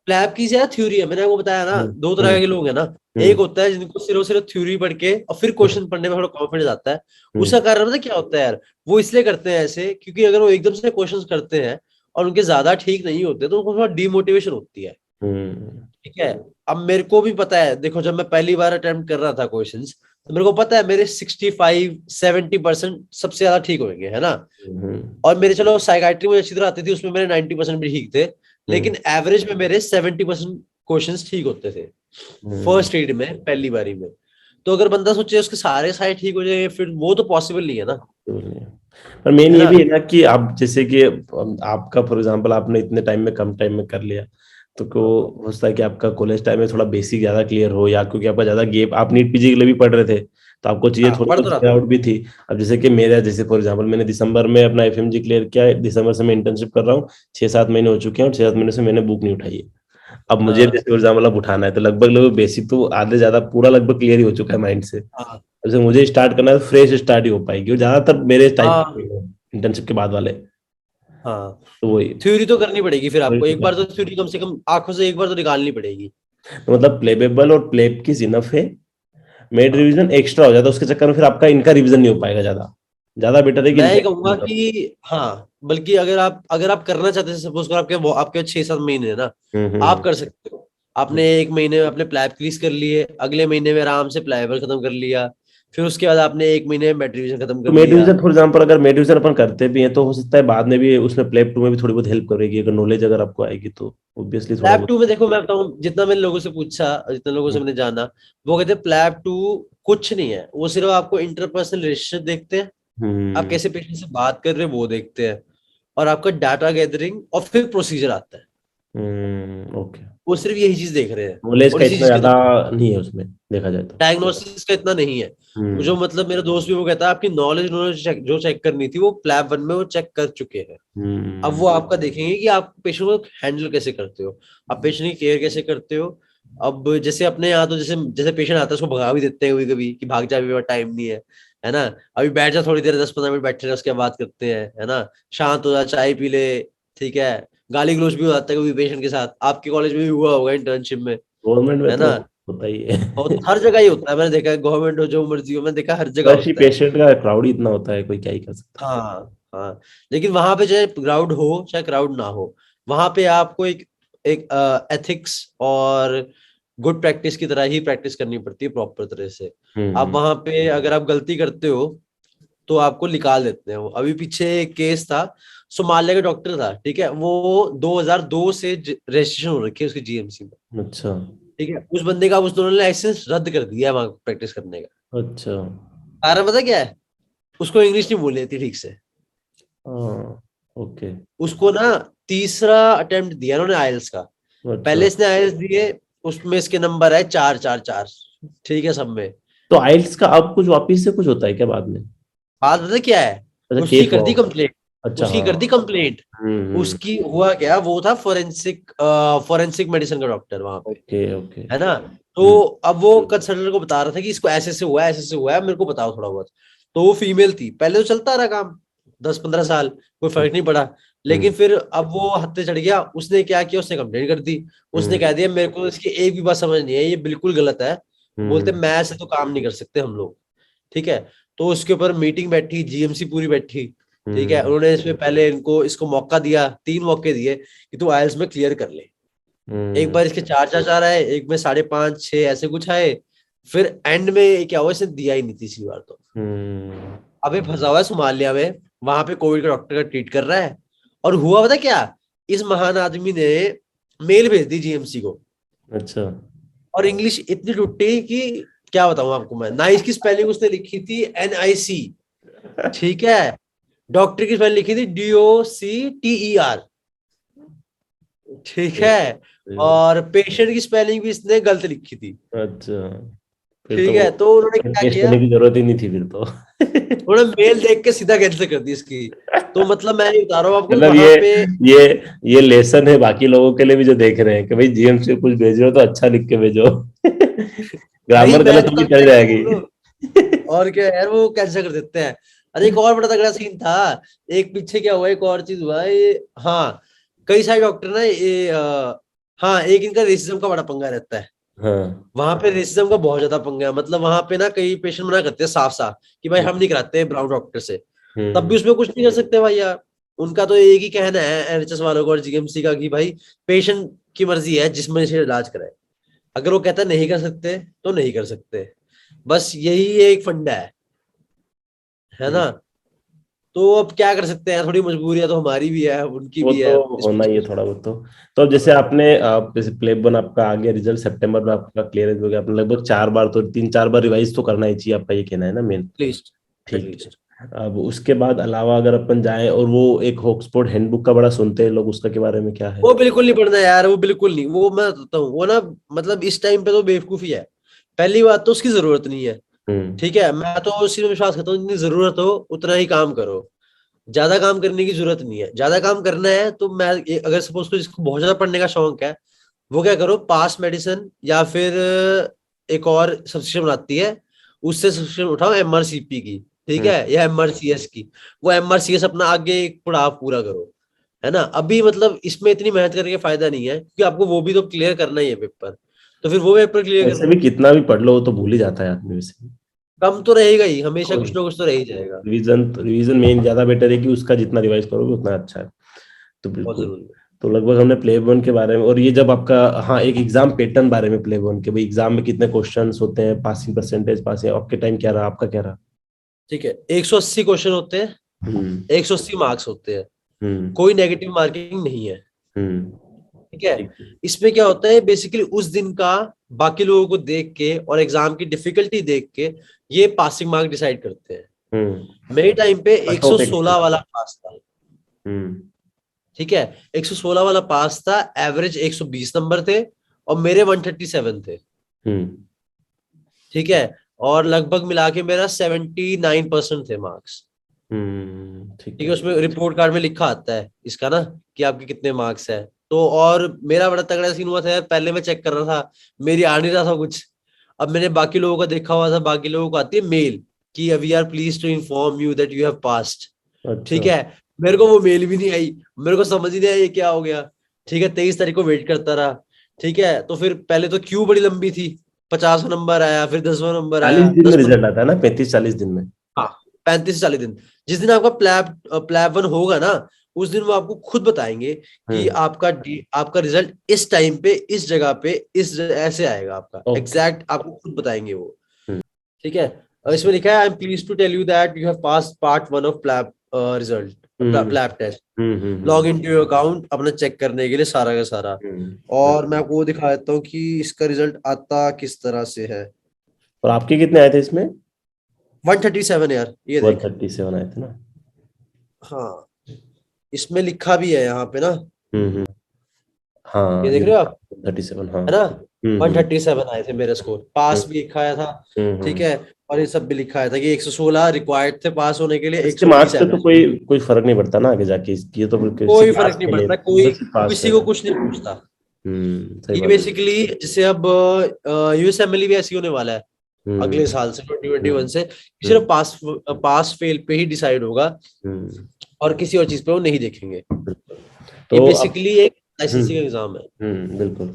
प्लैब की ज्यादा थ्योरी है, मैंने आपको बताया ना, दो तरह के लोग हैं ना। एक होता है जिनको सिर्फ सिर्फ थ्योरी पढ़ के और फिर क्वेश्चन पढ़ने में थोड़ा कॉन्फिडेंस आता है। उसका कारण पता है क्या होता है यार, वो इसलिए करते हैं ऐसे क्योंकि अगर वो एकदम से क्वेश्चंस करते हैं और उनके ज्यादा ठीक नहीं होते तो उनको थोड़ा डिमोटिवेशन होती है। ठीक है। अब मेरे को भी पता है, देखो जब मैं पहली बार अटेम्प्ट कर रहा था क्वेश्चंस, तो मेरे को पता है मेरे 65-70% सबसे ज्यादा ठीक होंगे, है ना। और मेरे चलो साइकाइट्री में अच्छी तरह आती थी, उसमें मेरे 90% भी ठीक थे, लेकिन एवरेज में मेरे 70% क्वेश्चंस ठीक होते थे फर्स्ट एड में, पहली बारी में। तो अगर बंदा सोचे उसके सारे सारे ठीक हो जाए, फिर वो तो पॉसिबल नहीं है ना।
पर मेन
है
ये
ना।
भी है ना कि आप जैसे कि आपका फॉर एग्जांपल आपने इतने टाइम में कम टाइम में कर लिया, तो को हो सकता है कि आपका कॉलेज टाइम में थोड़ा बेसिक ज्यादा क्लियर हो, या क्योंकि आपका ज्यादा गेप, आप नीट पीजी के लिए भी पढ़ रहे थे तो आपको चीजें
हाँ
थोड़ी
पढ़ तो
बहुत
रहा था।
आउट भी थी। अब जैसे कि मेरा, जैसे फॉर एग्जांपल मैंने दिसंबर में अपना एफएमजी क्लियर किया, दिसंबर से मैं इंटर्नशिप कर रहा हूँ, 6-7 महीने हो चुके हैं और 6-7 महीने से मैंने बुक नहीं उठाई है। अब मुझे
हाँ
जैसे फॉर एग्जाम्पल अब उठाना है तो लगभग लगभग बेसिक तो आधे ज्यादा पूरा लगभग क्लियर ही हो चुका है माइंड से।
हाँ
जैसे मुझे स्टार्ट करना है तो फ्रेश स्टार्ट ही हो पाएगी, और ज्यादातर मेरे टाइप
हाँ
इंटर्नशिप के बाद वाले,
हाँ।
तो वही।
थ्योरी तो करनी पड़ेगी फिर
वही
आपको,
तो
एक बार तो
करना
थ्योरी कम से कम आंखों से एक बार तो निकालनी पड़ेगी।
है। तो मतलब प्लेबेबल और प्लेब की इनफ है, मेड
हाँ
रिवीजन एक्स्ट्रा हो जाता है उसके चक्कर में, फिर आपका इनका रिवीजन नहीं हो पाएगा ज्यादा। ज्यादा बेटर है कि
मैं
इनका
ये
revision
कहूंगा
करो।
कि हाँ, बल्कि अगर आप करना चाहते हैं, सपोज करो आपके आपके 6-7 महीने है ना, आप
हम्म।
कर सकते हो। आपने एक महीने में अपने प्लैब क्लीज कर लिए, अगले महीने में आराम से प्लाइबल खत्म कर लिया, फिर उसके बाद आपने एक महीने में मेट्रिविजन खत्म
तो
कर
मेड
लिया।
रिवीजन फॉर एग्जाम्पल अगर मेड रिवीजन अपन करते भी हैं तो हो सकता है बाद में भी उसमें प्लेब टू में भी थोड़ी बहुत हेल्प करेगी, अगर नॉलेज अगर आपको आएगी तो ऑब्वियसली थोड़ा
प्लैब
बहुत।
टू में देखो, मैं बताऊं जितना मैंने लोगों से पूछा, जितने लोगों से मैंने जाना, वो कहते हैं प्लैब टू कुछ नहीं है, वो सिर्फ आपको इंटरपर्सनल रिलेशनशिप देखते हैं, आप
हम्म।
कैसे पेशेंट से बात कर रहे हैं वो देखते हैं, और आपका डाटा गैदरिंग और फिर प्रोसीजर आता है।
ओके।
वो सिर्फ यही चीज देख रहे हैं
नॉलेज
और
का
इसी
इतना
चीज के
ज्यादा
अंदर
नहीं है उसमें, देखा जाए तो।
डायग्नोसिस का इतना नहीं है। वो जो
हम्म।
मतलब मेरा दोस्त भी वो कहता है आपकी नॉलेज नॉलेज जो चेक करनी थी वो प्लैब वन में वो चेक कर चुके हैं। अब
हम्म।
वो आपका देखेंगे कि आप पेशेंट को हैंडल कैसे करते हो, आप पेशेंट की केयर कैसे करते हो। अब जैसे अपने यहाँ तो जैसे जैसे पेशेंट आता है उसको भगा भी देते हैं कभी कभी कि भाग जा, अभी टाइम नहीं है ना, अभी बैठ जा थोड़ी देर, 10-15 मिनट बैठे रहे उसके बाद बात करते हैं, है ना, शांत हो जा, चाय पी ले। ठीक है। गाली गलौज भी हो जाता है कभी पेशेंट के साथ, आपके कॉलेज में भी हुआ होगा इंटर्नशिप में,
गवर्नमेंट में
है
तो
ना।
होता ही है।
और हर जगह ही होता है, मैंने देखा है, गवर्नमेंट हो जो मर्जी हो, मैंने देखा हर जगह
रश ही
होता है।
पेशेंट का क्राउड ही इतना होता है, कोई क्या ही कर सकता है।
हाँ हाँ। लेकिन वहां पे चाहे क्राउड हो चाहे क्राउड ना हो, वहां पे आपको एक एक एथिक्स और गुड प्रैक्टिस की तरह ही प्रैक्टिस करनी पड़ती है प्रॉपर तरह से। आप
हम्म।
वहां पे अगर आप गलती करते हो तो आपको निकाल देते हैं। वो अभी पीछे एक केस था, सोमालिया का डॉक्टर था, ठीक है, वो 2002 से रजिस्ट्रेशन हो रखी है उसकी जीएमसी में।
अच्छा।
ठीक है, उस बंदे का उस दोनों ने लाइसेंस रद्द कर दिया है वहां प्रैक्टिस करने का।
अच्छा।
कारण पता क्या है, उसको इंग्लिश नहीं बोल रही थी ठीक से।
हाँ। ओके।
उसको ना तीसरा अटेम्प्ट दिया उन्होंने आइल्स का।
अच्छा।
पहले इसने आइल्स दिए, उसमें इसके नंबर है 4-4-4। ठीक है सब में।
तो आइल्स का अब कुछ वापिस से कुछ होता है क्या बाद में?
बात पता क्या है,
अच्छा,
उसकी
केस
कर
हुआ
दी
होगा।
कंप्लेंट।
अच्छा,
उसकी
हाँ।
कर दी कंप्लेंट।
हम्म।
उसकी हुआ क्या, वो था फोरेंसिक फोरेंसिक मेडिसिन का डॉक्टर वहां पे,
ओके ओके।
है ना। तो अब वो कंसल्टेंट को बता रहा था कि इसको ऐसे से हुआ है, ऐसे से हुआ है, मेरे को बताओ थोड़ा बहुत। तो वो फीमेल थी, पहले तो चलता रहा काम 10-15 साल, कोई फर्क नहीं पड़ा। लेकिन
हम्म।
फिर अब वो हत्ते चढ़ गया, उसने क्या किया, उसने कंप्लेंट कर दी। उसने कह
हम्म।
दिया मेरे को इसकी एक भी बात समझ नहीं है, ये बिल्कुल गलत है। बोलते
हम्म।
मैं ऐसे तो काम नहीं कर सकते हम लोग। ठीक है। तो उसके ऊपर मीटिंग बैठी, जीएमसी पूरी बैठी। ठीक है,
हम्म।
उन्होंने इसमें पहले इनको इसको मौका दिया, 3 मौके दिए कि तू आइल्स में क्लियर कर ले। एक
हम्म।
बार इसके 4-4-4 आए, एक में 5.5-6 ऐसे कुछ आए। फिर एंड में क्या हुआ, इसने दिया ही नहीं तीसरी बार तो।
हम्म।
अबे फंसा हुआ है सोमालिया में, वहां पे कोविड का डॉक्टर का ट्रीट कर रहा है। और हुआ पता क्या, इस महान आदमी ने मेल भेज दी जीएमसी को,
अच्छा।
और इंग्लिश इतनी टूटी कि क्या बताऊं आपको मैं, ना इसकी स्पेलिंग उसने लिखी थी NIC। ठीक है। डॉक्टर की स्पेलिंग लिखी थी DOCTER। ठीक है। और पेशेंट की स्पेलिंग भी इसने गलत लिखी थी।
अच्छा, फिर तो
ठीक है, तो उन्होंने क्या
टेस्ट
किया,
करने की जरूरत ही नहीं थी फिर तो।
उन्होंने मेल देख के सीधा कैंसिल कर दी इसकी। तो मतलब मैं ये बता रहा हूँ आपको
मतलब
वहां पे।
ये ये लेसन है बाकी लोगों के लिए भी जो देख रहे हैं कि भाई जीएम से कुछ भेज रहे हो तो अच्छा लिख के भेजो।
भाई
ग्रामर
मैं
गलत
तो
होगी
तब
चल
चेक
जाएगी।
करूँ, और क्या यार, वो कैंसिल कर देते हैं। अरे एक और बड़ा तगड़ा सीन था, एक पीछे क्या हुआ, एक और चीज हुआ ये, हाँ। कई सारे डॉक्टर ना ये हाँ, एक इनका रेसिज्म का बड़ा पंगा रहता है।
हाँ।
वहां पे रेसिज्म का बहुत ज्यादा पंगा है, मतलब वहां पे ना कई पेशेंट मना करते हैं साफ साफ कि भाई हम नहीं कराते ब्राउन डॉक्टर से। तब भी
हम्म।
उसमें कुछ नहीं कर सकते भाई यार। उनका तो एक ही कहना है एनएचएस वालों का और जीएमसी का कि भाई पेशेंट की मर्जी है जिसमें से इलाज कराए। अगर वो कहता है नहीं कर सकते तो नहीं कर सकते, बस यही एक फंडा है ना। तो अब क्या कर सकते हैं, थोड़ी मजबूरी है तो हमारी भी है उनकी
वो
भी है
तो
इसमें
होना ही है
कुछ
थोड़ा बहुत तो अब जैसे आपने आप जैसे प्लेब वन आपका आ गया रिजल्ट सितंबर में आपका क्लियर हो गया, आपने लगभग 4 बार तो 3-4 बार रिवाइज तो करना ही चाहिए, आपका ये कहना है ना मेन।
एटलीस्ट।
ठीक है।
एटलीस्ट
अब उसके बाद अलावा अगर अपन जाएं और वो एक हॉक्सफोर्ड हैंडबुक का बड़ा सुनते हैं लोग, उसका के बारे में क्या है?
वो बिल्कुल नहीं पढ़ना यार, वो बिल्कुल नहीं। वो मैं बताता हूँ, वो ना मतलब इस टाइम पे तो बेवकूफी है। पहली बात तो उसकी जरूरत नहीं है।
हम्म।
ठीक है, मैं तो उसी में विश्वास करता हूँ, जितनी जरूरत हो उतना ही काम करो। ज्यादा काम करने की जरूरत नहीं है। ज्यादा काम करना है तो मैं अगर सपोज को जिसको बहुत ज्यादा पढ़ने का शौक है, वो क्या करो, पास मेडिसिन या फिर एक और सब्सक्रिप्शन आती है, उससे सब्सक्रिप्शन उठाओ एमआरसीपी की। ठीक
हम्म।
है, या एमआरसीएस की। वो एमआरसीएस अपना आगे एक पड़ाव पूरा करो, है ना। अभी मतलब इसमें इतनी मेहनत करने का फायदा नहीं है, क्योंकि आपको वो भी तो क्लियर करना ही है पेपर। तो फिर वो पेपर क्लियर कर
वैसे
लो।
भी कितना भी पढ़ लो वो तो भूल ही जाता है आदमी वैसे।
कम तो रहेगा ही, हमेशा
और
कुछ ना कुछ तो रह ही जाएगा।
रिवीजन रिवीजन मेन ज्यादा बेटर है कि उसका जितना रिवाइज करोगे उतना अच्छा है। तो
बहुत
बिल्कुल।
जरूरी है।
तो लगभग हमने प्ले वन के बारे में, और ये जब आपका, हाँ, एक एग्जाम पैटर्न बारे में प्ले वन के, भाई एग्जाम में कितने क्वेश्चंस होते हैं, पासिंग परसेंटेज, पासिंग आपके टाइम क्या रहा, आपका क्या रहा?
ठीक है, 180 क्वेश्चन होते हैं,
हम्म।
180 मार्क्स होते हैं।
हम्म।
कोई नेगेटिव मार्किंग नहीं है।
हम्म।
ठीक है।
ठीक है।
इसमें क्या होता है, बेसिकली उस दिन का बाकी लोगों को देख के और एग्जाम की डिफिकल्टी देख के ये पासिंग मार्क डिसाइड करते हैं। मेरे टाइम पे
कट ऑफ एक।
116 वाला पास था।
हम्म।
ठीक है, 116 वाला पास था, एवरेज 120 नंबर थे, और मेरे 137 थे।
हम्म।
ठीक है, और लगभग मिला के मेरा 79% थे मार्क्स।
ठीक
ठीक
है।
है, उसमें रिपोर्ट कार्ड में लिखा आता है इसका ना कि आपके कितने मार्क्स है। तो और मेरा बड़ा तगड़ा सीन हुआ था यार, पहले मैं चेक कर रहा था, मेरी आ नहीं रहा था कुछ। अब मैंने बाकी लोगों का देखा हुआ था, बाकी लोगों को आती है मेल कि we are please to inform you that you have passed. ठीक
अच्छा।
है, मेरे को वो मेल भी नहीं आई। मेरे को समझ ही नहीं आया ये क्या हो गया। ठीक है, 23 तारीख को वेट करता रहा। ठीक है, तो फिर पहले तो क्यू बड़ी लंबी थी। 50वां नंबर आया, फिर 10वां नंबर आया,
40 दिन में
10।
रिजल्ट आता है ना, 35-40 दिन में?
हाँ, 35 से 40 दिन। जिस दिन आपका प्लैब प्लैब वन होगा ना, उस दिन वो आपको खुद बताएंगे कि
हम्म।
आपका रिजल्ट इस टाइम पे इस जगह पे ऐसे आएगा आपका
ओके।
एग्जैक्ट, आपको खुद बताएंगे वो। ठीक है, और इसमें लिखा है I am please to tell you that you have pass part one of PLAB result,
hmm.
PLAB test.
Hmm. Hmm.
Log in to your account अपना चेक करने के लिए सारा का सारा।
हम्म।
और मैं आपको वो दिखा देता हूँ कि इसका रिजल्ट आता किस तरह से है।
और आपके कितने आए थे इसमें?
137 यार, ये
वन
देख।
थर्टी सेवन आए थे ना?
हाँ, इसमें लिखा भी है यहाँ पे ना,
हम्म। हाँ,
ये
ये
देख रहे हो आप,
37, हाँ।
है ना।
हम्म।
137 आए थे मेरे स्कोर, पास
हम्म।
भी लिखा आया था। ठीक
हम्म।
है, और ये सब भी लिखा आया था कि 116 रिक्वायर्ड थे पास होने के लिए,
इसके
120
मार्क्स से तो
एवरेज।
कोई कोई फर्क नहीं पड़ता ना आगे जाके, ये तो बिल्कुल
कोई
सिर्फ
फर्क
पास
नहीं
के लिए,
पड़ता, कोई
सिर्फ पास
किसी
है।
को कुछ नहीं पूछता।
सही
ये
बात।
बेसिकली जैसे अब यूएसएमएलई भी ऐसी होने वाला है
हम्म।
अगले साल से, 2021
हम्म।
से।
हम्म।
सिर्फ पास पास फेल पे ही डिसाइड होगा,
हम्म।
और किसी और चीज पे वो नहीं देखेंगे। ये
तो अब।
बेसिकली एक
हम्म।
लाइसेंसिंग एग्जाम है।
बिल्कुल।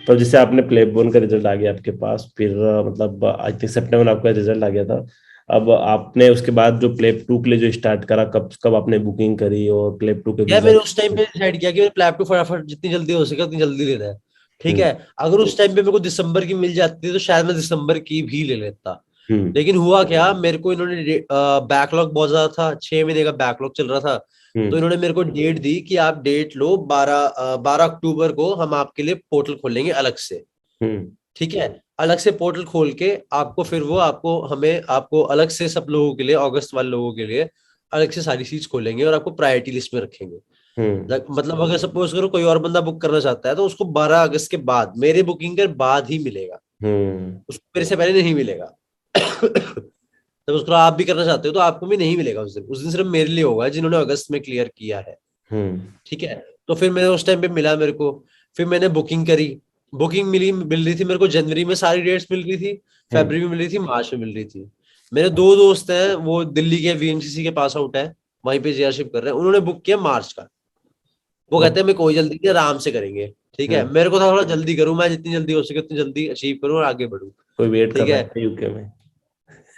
तो जैसे आपने प्ले वन का रिजल्ट आ गया आपके पास, फिर मतलब आई थिंक सितंबर में आपका रिजल्ट आ गया था। अब आपने उसके बाद जो प्ले टू के लिए जो स्टार्ट करा, कब कब आपने बुकिंग करी और प्ले टू के
यार
वीजा?
मैंने उस टाइम पे डिसाइड किया कि मैं प्लैब टू फटाफट जितनी जल्दी हो सके उतनी जल्दी लेना है। ठीक
हम्म।
है, अगर उस टाइम पे मेरे को दिसंबर की मिल जाती तो शायद मैं दिसंबर की भी ले लेता।
हम्म।
लेकिन हुआ क्या, मेरे को इन्होंने बैकलॉग बहुत ज्यादा था, 6 महीने का बैकलॉग चल रहा था। तो
हम्म।
इन्होंने मेरे को डेट दी कि आप डेट लो, 12 अक्टूबर को हम आपके लिए पोर्टल खोलेंगे अलग से।
हम्म।
ठीक है, अलग से पोर्टल खोल के आपको फिर वो आपको हमें आपको अलग से सब लोगों के लिए, अगस्त वाले लोगों के लिए अलग से सारी चीज खोलेंगे और आपको प्रायोरिटी लिस्ट में रखेंगे।
हम्म।
मतलब अगर सपोज करो कोई और बंदा बुक करना चाहता है तो उसको 12 अगस्त के बाद, मेरे बुकिंग के बाद ही मिलेगा,
हम्म।
उसको मेरे से पहले नहीं मिलेगा। तो उसको आप भी करना चाहते हो तो आपको भी नहीं मिलेगा उस दिन सिर्फ मेरे लिए होगा जिन्होंने अगस्त में क्लियर किया है।
हम्म।
ठीक है, तो फिर मैंने उस टाइम पे मिला मेरे को। फिर मैंने बुकिंग करी। बुकिंग मिल रही थी मेरे को, जनवरी में सारी डेट्स मिल रही थी,
हम्म।
फरवरी में मिल रही थी, मार्च में मिल रही थी। मेरे दो दोस्त हैं, वो दिल्ली के वीएमसीसी के पास आउट है, वहीं पे जेआरशिप कर रहे हैं, उन्होंने बुक किया मार्च का। वो कहते हैं मैं कोई जल्दी नहीं, आराम से करेंगे। ठीक है, मेरे को था थोड़ा जल्दी करूं, मैं जितनी जल्दी हो सके उतनी जल्दी अचीव करूं और आगे बढ़ूं।
कोई वेट कर
ठीक
रहा
है,
है यूके में?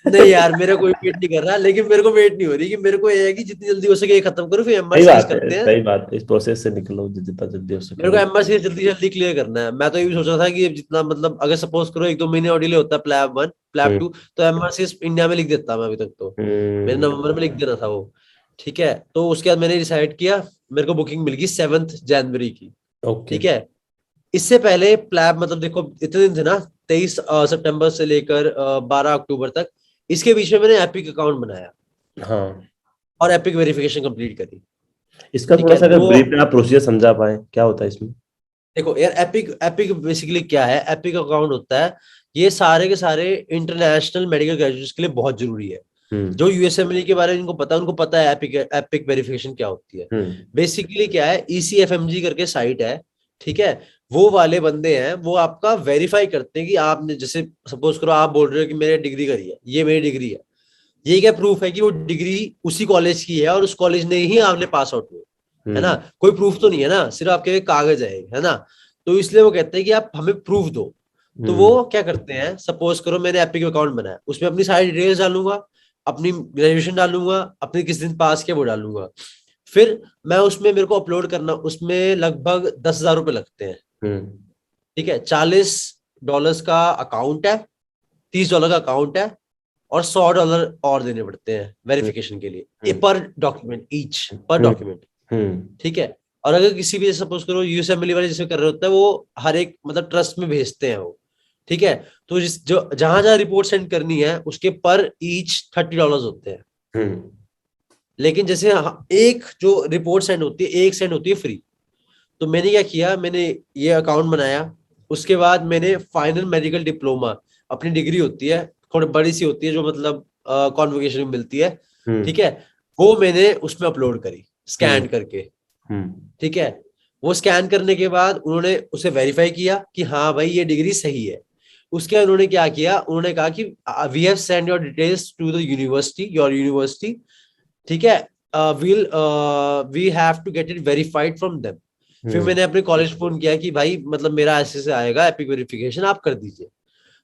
नहीं यार मेरा कोई वेट नहीं कर रहा, लेकिन मेरे को वेट नहीं हो रही कि मेरे को ये है कि जितनी जल्दी हो सके ये खत्म करूं, फिर एमआर
सही
सीरीज
बात है,
करते हैं।
सही बात है, इस प्रोसेस से निकलो जितना जल्दी हो सके
मेरे को
वो।
एमआर सीरीज जल्दी जल्दी क्लियर करना है। मैं तो ये भी सोच रहा था कि जितना मतलब अगर सपोज करो 1-2 महीने और डिले होता है प्लैब 1 प्लैब
हम्म
2, तो एमआर सीरीज इंडिया में लिख देता मैं अभी तक तो। मेरे
हम्म
नवंबर में लिख देना था वो। ठीक है, तो उसके बाद मैंने डिसाइड किया, मेरे को बुकिंग मिल गई 7 जनवरी की।
ओके।
ठीक है, इससे पहले प्लैब मतलब देखो इतने दिन थे ना, 23 सितंबर से लेकर 12 अक्टूबर तक, इसके बीच में मैंने एपिक अकाउंट बनाया
हाँ,
और एपिक वेरिफिकेशन कंप्लीट करी।
इसका
ठीक
थोड़ा
है,
सा अगर
तो
ब्रीफ में आप प्रोसीजर समझा पाए, क्या होता है इसमें?
देखो यार, एपिक एपिक बेसिकली क्या है, एपिक अकाउंट होता है, ये सारे के सारे इंटरनेशनल मेडिकल ग्रेजुएट्स के लिए बहुत जरूरी है।
हम्म
जो यूएसएमएल के बारे में इनको पता है, उनको पता है एपिक एपिक वेरिफिकेशन क्या होती है।
हम्म
बेसिकली क्या है, ईसीएफएमजी करके साइट है। ठीक है, वो वाले बंदे हैं, वो आपका वेरीफाई करते हैं कि आपने, जैसे सपोज करो आप बोल रहे हो कि मैंने डिग्री करी है, ये मेरी डिग्री है, ये क्या प्रूफ है कि वो डिग्री उसी कॉलेज की है और उस कॉलेज ने ही आपने पास आउट हुए, है ना?
हम्म
कोई प्रूफ तो नहीं है ना, सिर्फ आपके कागज है ना? तो इसलिए वो कहते हैं कि आप हमें प्रूफ दो। तो
हम्म
वो क्या करते हैं, सपोज करो मैंने एपिक अकाउंट बनाया, उसमें अपनी सारी डिटेल्स डालूंगा, अपनी ग्रेजुएशन डालूंगा, अपने किस दिन पास किया वो डालूंगा। फिर मैं उसमें, मेरे को अपलोड करना, उसमें लगभग 10,000 रुपये लगते हैं।
हम्म
ठीक है, $40 का अकाउंट है, $30 का अकाउंट है, और $100 और देने पड़ते हैं
हम्म
वेरिफिकेशन के लिए,
हम्म
पर डॉक्यूमेंट, ईच पर
हम्म
डॉक्यूमेंट।
हम्म
ठीक है, और अगर किसी भी सपोज करो यूएसएमएल वाले जिसमें कर रहे होते हैं, वो हर एक मतलब ट्रस्ट में भेजते हैं वो। ठीक है, तो जिस जो जहां जहां रिपोर्ट सेंड करनी है उसके पर ईच $30 होते हैं।
हम्म
लेकिन जैसे एक जो रिपोर्ट सेंड होती है, एक सेंड होती है फ्री। तो मैंने क्या किया, मैंने ये अकाउंट बनाया, उसके बाद मैंने फाइनल मेडिकल डिप्लोमा, अपनी डिग्री होती है, थोड़ी बड़ी सी होती है जो मतलब कॉन्वोकेशन में मिलती है।
हम्म
ठीक है, वो मैंने उसमें अपलोड करी
हम्म
स्कैन करके।
हम्म
ठीक है, वो स्कैन करने के बाद उन्होंने उसे वेरीफाई किया कि हाँ भाई ये डिग्री सही है। उसके बाद उन्होंने क्या किया, उन्होंने कहा कि we have send your details to the university, your university. ठीक है, will we have to get it verified from them. फिर
हम्म
मैंने अपने कॉलेज फोन किया कि भाई मतलब मेरा ऐसे से आएगा एपिक वेरिफिकेशन, आप कर दीजिए।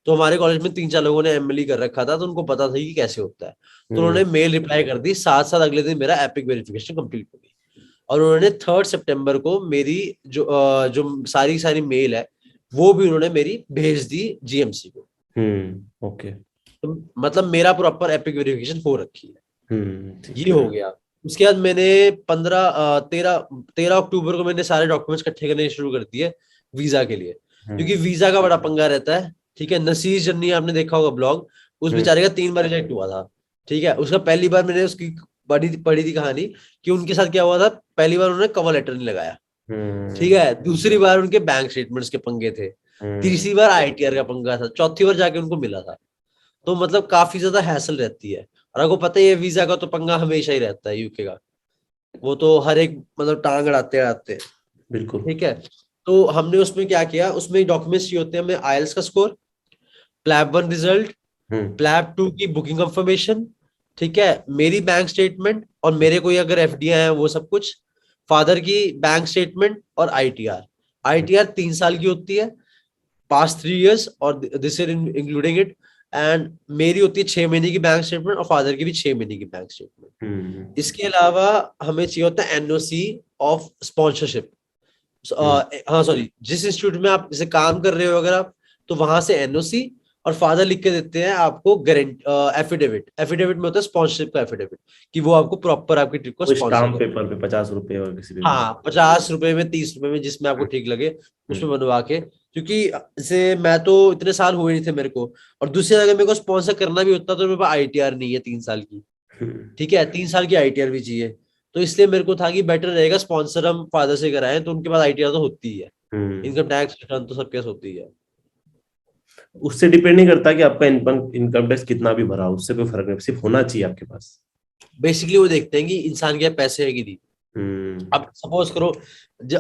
तो हमारे कॉलेज में 3-4 लोगों ने एमएलई कर रखा था, तो उनको पता था कि कैसे होता है। तो
हम्म
उन्होंने मेल रिप्लाई कर दी, साथ साथ अगले दिन मेरा एपिक वेरिफिकेशन कंप्लीट हो गई। और उन्होंने 3 सितंबर को मेरी जो सारी सारी मेल है, वो भी उन्होंने मेरी भेज दी जीएमसी को।
ओके।
तो मतलब मेरा प्रॉपर एपिक वेरिफिकेशन हो रखी है।
ठीक
ये
है।
हो गया। उसके बाद मैंने 13 अक्टूबर को मैंने सारे डॉक्यूमेंट्स इकट्ठे करने शुरू कर दिए वीजा के लिए, क्योंकि
हम्म
वीजा का बड़ा पंगा रहता है। ठीक है, नसीर जन्नी आपने देखा होगा ब्लॉग, उस
हम्म
बेचारे का 3 बार रिजेक्ट हुआ था। ठीक है, उसका पहली बार मैंने उसकी पढ़ी थी कहानी कि उनके साथ क्या हुआ था। पहली बार उन्होंने कवर लेटर नहीं लगाया। ठीक
हम्म
है, दूसरी बार उनके बैंक स्टेटमेंट्स के पंगे थे,
हम्म
तीसरी बार आईटीआर का पंगा था, चौथी बार जाके उनको मिला था। तो मतलब काफी ज्यादा हैसल रहती है। और आपको पता ही है वीजा का तो पंगा हमेशा ही रहता है यूके का, वो तो हर एक मतलब टांग अड़ाते अड़ाते हैं।
बिल्कुल।
ठीक है, तो हमने उसमें क्या किया, उसमें डॉक्यूमेंट्स ये होते हैं, हमें आईएलटीएस का score, PLAB 1 result,
hmm
PLAB 2 की बुकिंग कंफर्मेशन। ठीक है, मेरी बैंक स्टेटमेंट, और मेरे कोई अगर एफडीआई है वो सब कुछ, फादर की बैंक स्टेटमेंट, और आईटीआर। आईटीआर 3 साल की होती है, पास्ट 3 इयर्स, और this is including it. And मेरी होती है 6 महीने की बैंक स्टेटमेंट, और फादर की भी 6 महीने की बैंक स्टेटमेंट।
हम्म
इसके अलावा हमें चाहिए होता है एनओसी ऑफ स्पॉन्सरशिप।
हम्म
हाँ सॉरी, जिस इंस्टीट्यूट में आप जैसे काम कर रहे हो अगर आप, तो वहां से एनओसी, और फादर लिख के देते हैं आपको गारंटी एफिडेविट। एफिडेविट में होता है स्पॉन्सरशिप का एफिडेविट, कि वो आपको प्रॉपर आपकी ट्रिप को
वो
स्पॉन्सर
स्टाम्प
करे।
पेपर पे 50 रुपए और किसी पे भी।
हाँ, ₹50 में, ₹30 में, जिसमें आपको ठीक लगे
हम्म
उसमें बनवा के। क्योंकि जैसे मैं तो इतने साल हुए नहीं थे मेरे को, और दूसरी अगर मेरे को स्पॉन्सर करना भी होता तो मेरे पास आईटीआर नहीं है 3 साल की।
हम्म
ठीक है, 3 साल की आईटीआर भी चाहिए। तो इसलिए मेरे को था कि बेटर रहेगा स्पॉन्सर हम फादर से कराएं, तो उनके पास आईटीआर तो होती ही है,
हम्म।
इनकम टैक्स रिटर्न तो सबके पास होती है।
उससे डिपेंड नहीं करता कि आपका इनकम इनकम टैक्स कितना भी भरा हो, उससे कोई फर्क नहीं, सिर्फ होना चाहिए आपके पास।
बेसिकली वो देखते हैं कि इंसान के पास पैसे है कि नहीं।
हम्म
अब सपोज करो,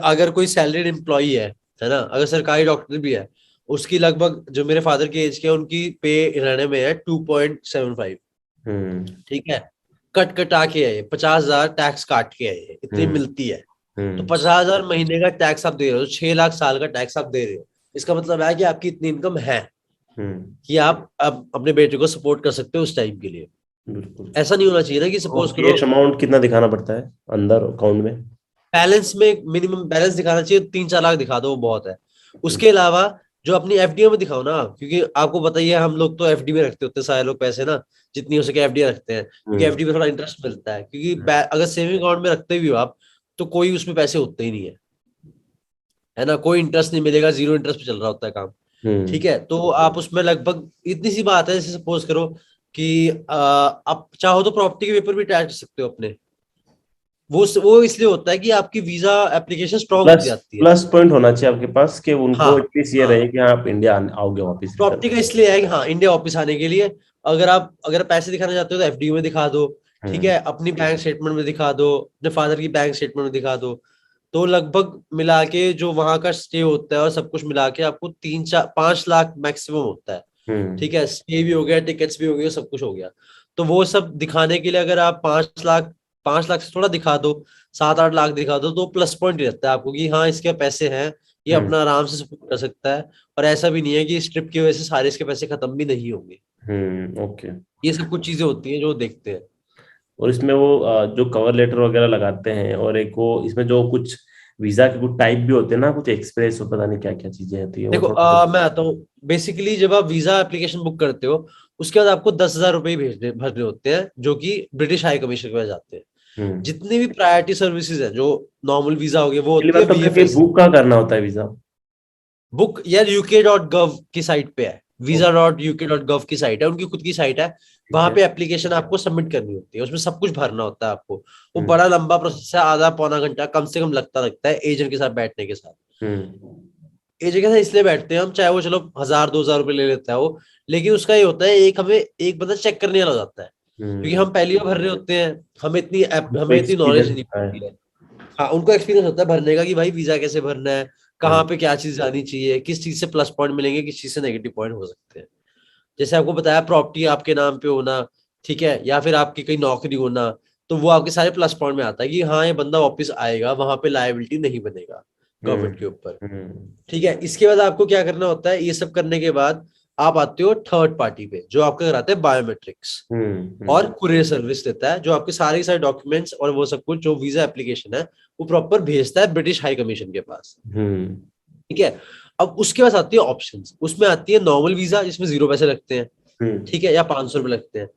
अगर कोई सैलरीड एम्प्लॉई है ना, अगर सरकारी डॉक्टर भी है, उसकी लगभग जो मेरे फादर की एज के है, उनकी पे रहने में है 2.75।
हम्म
ठीक है, कट कटा के है, 50,000 टैक्स काट के है, इतनी
हम्म
मिलती है। तो 50,000 महीने का टैक्स आप दे रहे हो, 6 लाख साल का टैक्स आप दे रहे हो। इसका मतलब है कि आपकी इतनी इनकम है कि आप अब अपने बेटे को सपोर्ट कर सकते हो उस टाइम के लिए।
बिल्कुल।
ऐसा नहीं होना चाहिए ना कि
तो
सपोज करो
कैश अमाउंट कितना दिखाना पड़ता है अंदर अकाउंट में?
बैलेंस में मिनिमम बैलेंस दिखाना चाहिए, 3-4 लाख दिखा दो वो बहुत है।
हम्म,
उसके अलावा जो अपनी एफडी में दिखाओ ना, क्योंकि आपको पता ही है हम लोग तो एफडी में रखते होते हैं सारे लोग पैसे ना, जितनी हो सके एफडी रखते हैं, क्योंकि
हम्म,
एफडी में थोड़ा इंटरेस्ट मिलता है, क्योंकि अगर सेविंग अकाउंट में रखते भी हो आप तो कोई उसमें पैसे होते ही नहीं है ना, कोई इंटरेस्ट नहीं मिलेगा, जीरो इंटरेस्ट पे चल रहा होता है काम।
हम्म,
ठीक है, तो आप उसमें लगभग इतनी सी बात है, जैसे सपोज करो कि आप चाहो तो प्रॉपर्टी के पेपर भी अटैच कर सकते हो अपने। वो इसलिए होता है कि आपकी वीजा एप्लीकेशन स्ट्रांग होती
प्लस
जाती है।
प्लस पॉइंट होना चाहिए आपके पास कि उनको
हाँ
एटलीस्ट ये
हाँ,
रहे कि हाँ आप इंडिया आओगे वापस रिटर्न।
प्रॉपर्टी का इसलिए है कि हाँ इंडिया वापस आने के लिए, अगर पैसे दिखाना चाहते हो तो एफडी में दिखा दो। ठीक
हम्म,
है, अपनी बैंक स्टेटमेंट में दिखा दो, अपने फादर की बैंक स्टेटमेंट में दिखा दो। तो लगभग मिला के जो वहां का स्टे होता है और सब कुछ मिला के आपको 3-4-5 लाख मैक्सिमम होता है।
हम्म,
ठीक है, स्टे भी हो गया, टिकट्स भी हो गए, सब कुछ हो गया। तो वो सब दिखाने के लिए अगर आप 5 लाख, 5 लाख से थोड़ा दिखा दो, 7-8 लाख दिखा दो, तो प्लस पॉइंट रहता है आपको कि हाँ इसके पैसे हैं, ये
हम्म,
अपना आराम से सपोर्ट कर सकता है। और ऐसा भी नहीं है कि इस ट्रिप की वजह से सारे इसके पैसे खत्म भी नहीं होंगे।
ओके।
ये सब कुछ चीजें होती हैं जो देखते हैं।
और इसमें वो जो कवर लेटर वगैरह लगाते हैं, और एक वो इसमें जो कुछ वीजा के कुछ टाइप भी होते हैं ना, कुछ एक्सप्रेस और पता नहीं क्या क्या चीजें होती है वो
देखो
थोड़ा।
मैं आता हूँ, बेसिकली जब आप वीजा एप्लीकेशन बुक करते हो उसके बाद आपको 10,000 रुपये भेजने भरने होते हैं, जो कि ब्रिटिश हाई कमीशन के पास जाते हैं।
हम्म।
जितनी भी प्रायोरिटी सर्विसेज है, जो नॉर्मल वीजा हो गया, वो
पहली
होती है
बात तो अपने कि
वीएफएस।
बुक कहाँ करना होता है वीजा?
बुक यार uk.gov की साइट पे है, visa.uk.gov की साइट है, उनकी खुद की साइट है।
ठीक
वहां
है।
पे एप्लीकेशन आपको सबमिट करनी होती है, उसमें सब कुछ भरना होता है आपको। वो
हम्म,
बड़ा लंबा प्रोसेस है, आधा पौना घंटा कम से कम लगता है एजेंट के साथ बैठने के साथ।
हम्म,
एजेंट के साथ इसलिए बैठते हैं हम, चाहे वो चलो 1,000-2,000 रुपये ले लेता है वो, लेकिन उसका ये होता है एक हमें एक बंदा चेक करने वाला हो जाता है, क्योंकि
हम्म।
हम पहली बार भर रहे होते हैं।
उनको
हमें इतनी नॉलेज
एक्सपीरियंस
नहीं
है।
होती है। हाँ, उनको एक्सपीरियंस होता है भरने का कि भाई वीजा कैसे भरना है,
हम्म,
कहाँ पे क्या चीज आनी चाहिए, किस चीज से प्लस पॉइंट मिलेंगे, किस चीज से नेगेटिव पॉइंट हो सकते हैं। जैसे आपको बताया प्रॉपर्टी आपके नाम पे होना, ठीक है, या फिर आपकी कहीं नौकरी होना, तो वो आपके सारे प्लस पॉइंट में आता है कि हाँ ये बंदा वापस आएगा, वहां पे लायबिलिटी नहीं बनेगा गवर्नमेंट के
हम्म,
ऊपर।
हम्म,
ठीक है, इसके बाद आपको क्या करना होता है, ये सब करने के बाद आप आते हो थर्ड पार्टी पे, जो आपका कराते हैं बायोमेट्रिक्स और
हम्म,
कुरियर सर्विस देता है, जो आपके सारे के सारे डॉक्यूमेंट्स और वो सब कुछ जो वीजा एप्लीकेशन है वो प्रॉपर भेजता है ब्रिटिश हाई कमीशन के पास।
हम्म,
ठीक है, अब उसके पास आती है ऑप्शंस, उसमें आती है नॉर्मल वीजा जिसमें 0 पैसे लगते हैं,
हम्म,
ठीक है, या 500 रुपये लगते हैं।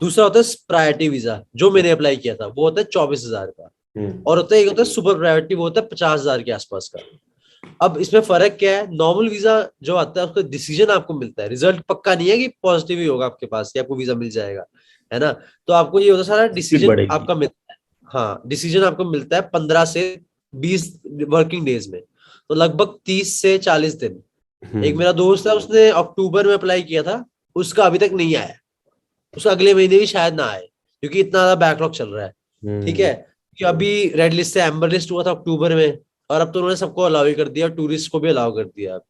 दूसरा होता है प्रायोरिटी वीजा, जो मैंने अप्लाई किया था, वो होता है 24,000 का।
हम्म,
और होता है एक होता है सुपर प्रायोरिटी, वो होता है 50,000 के आसपास का। अब इसमें फर्क क्या है, नॉर्मल वीजा जो आता है उसका डिसीजन आपको मिलता है, रिजल्ट पक्का नहीं है कि पॉजिटिव ही होगा आपके पास कि आपको वीजा मिल जाएगा, है ना। तो आपको ये होता है सारा
स्पीड
डिसीजन
बढ़ेगी।
आपका मिलता है। हाँ, डिसीजन आपको मिलता है 15 से 20 वर्किंग डेज में, तो लगभग 30 से 40 दिन। एक
हम्म,
मेरा दोस्त है, उसने अक्टूबर में अप्लाई किया था, उसका अभी तक नहीं आया, उसका अगले महीने भी शायद ना आए, क्योंकि इतना ज्यादा बैकलॉग चल रहा है। ठीक
हम्म,
है, कि अभी रेड लिस्ट से एम्बर लिस्ट हुआ था अक्टूबर में, और अब तो उन्होंने सबको अलाउ ही कर दिया, टूरिस्ट को भी अलाउ कर दिया अब।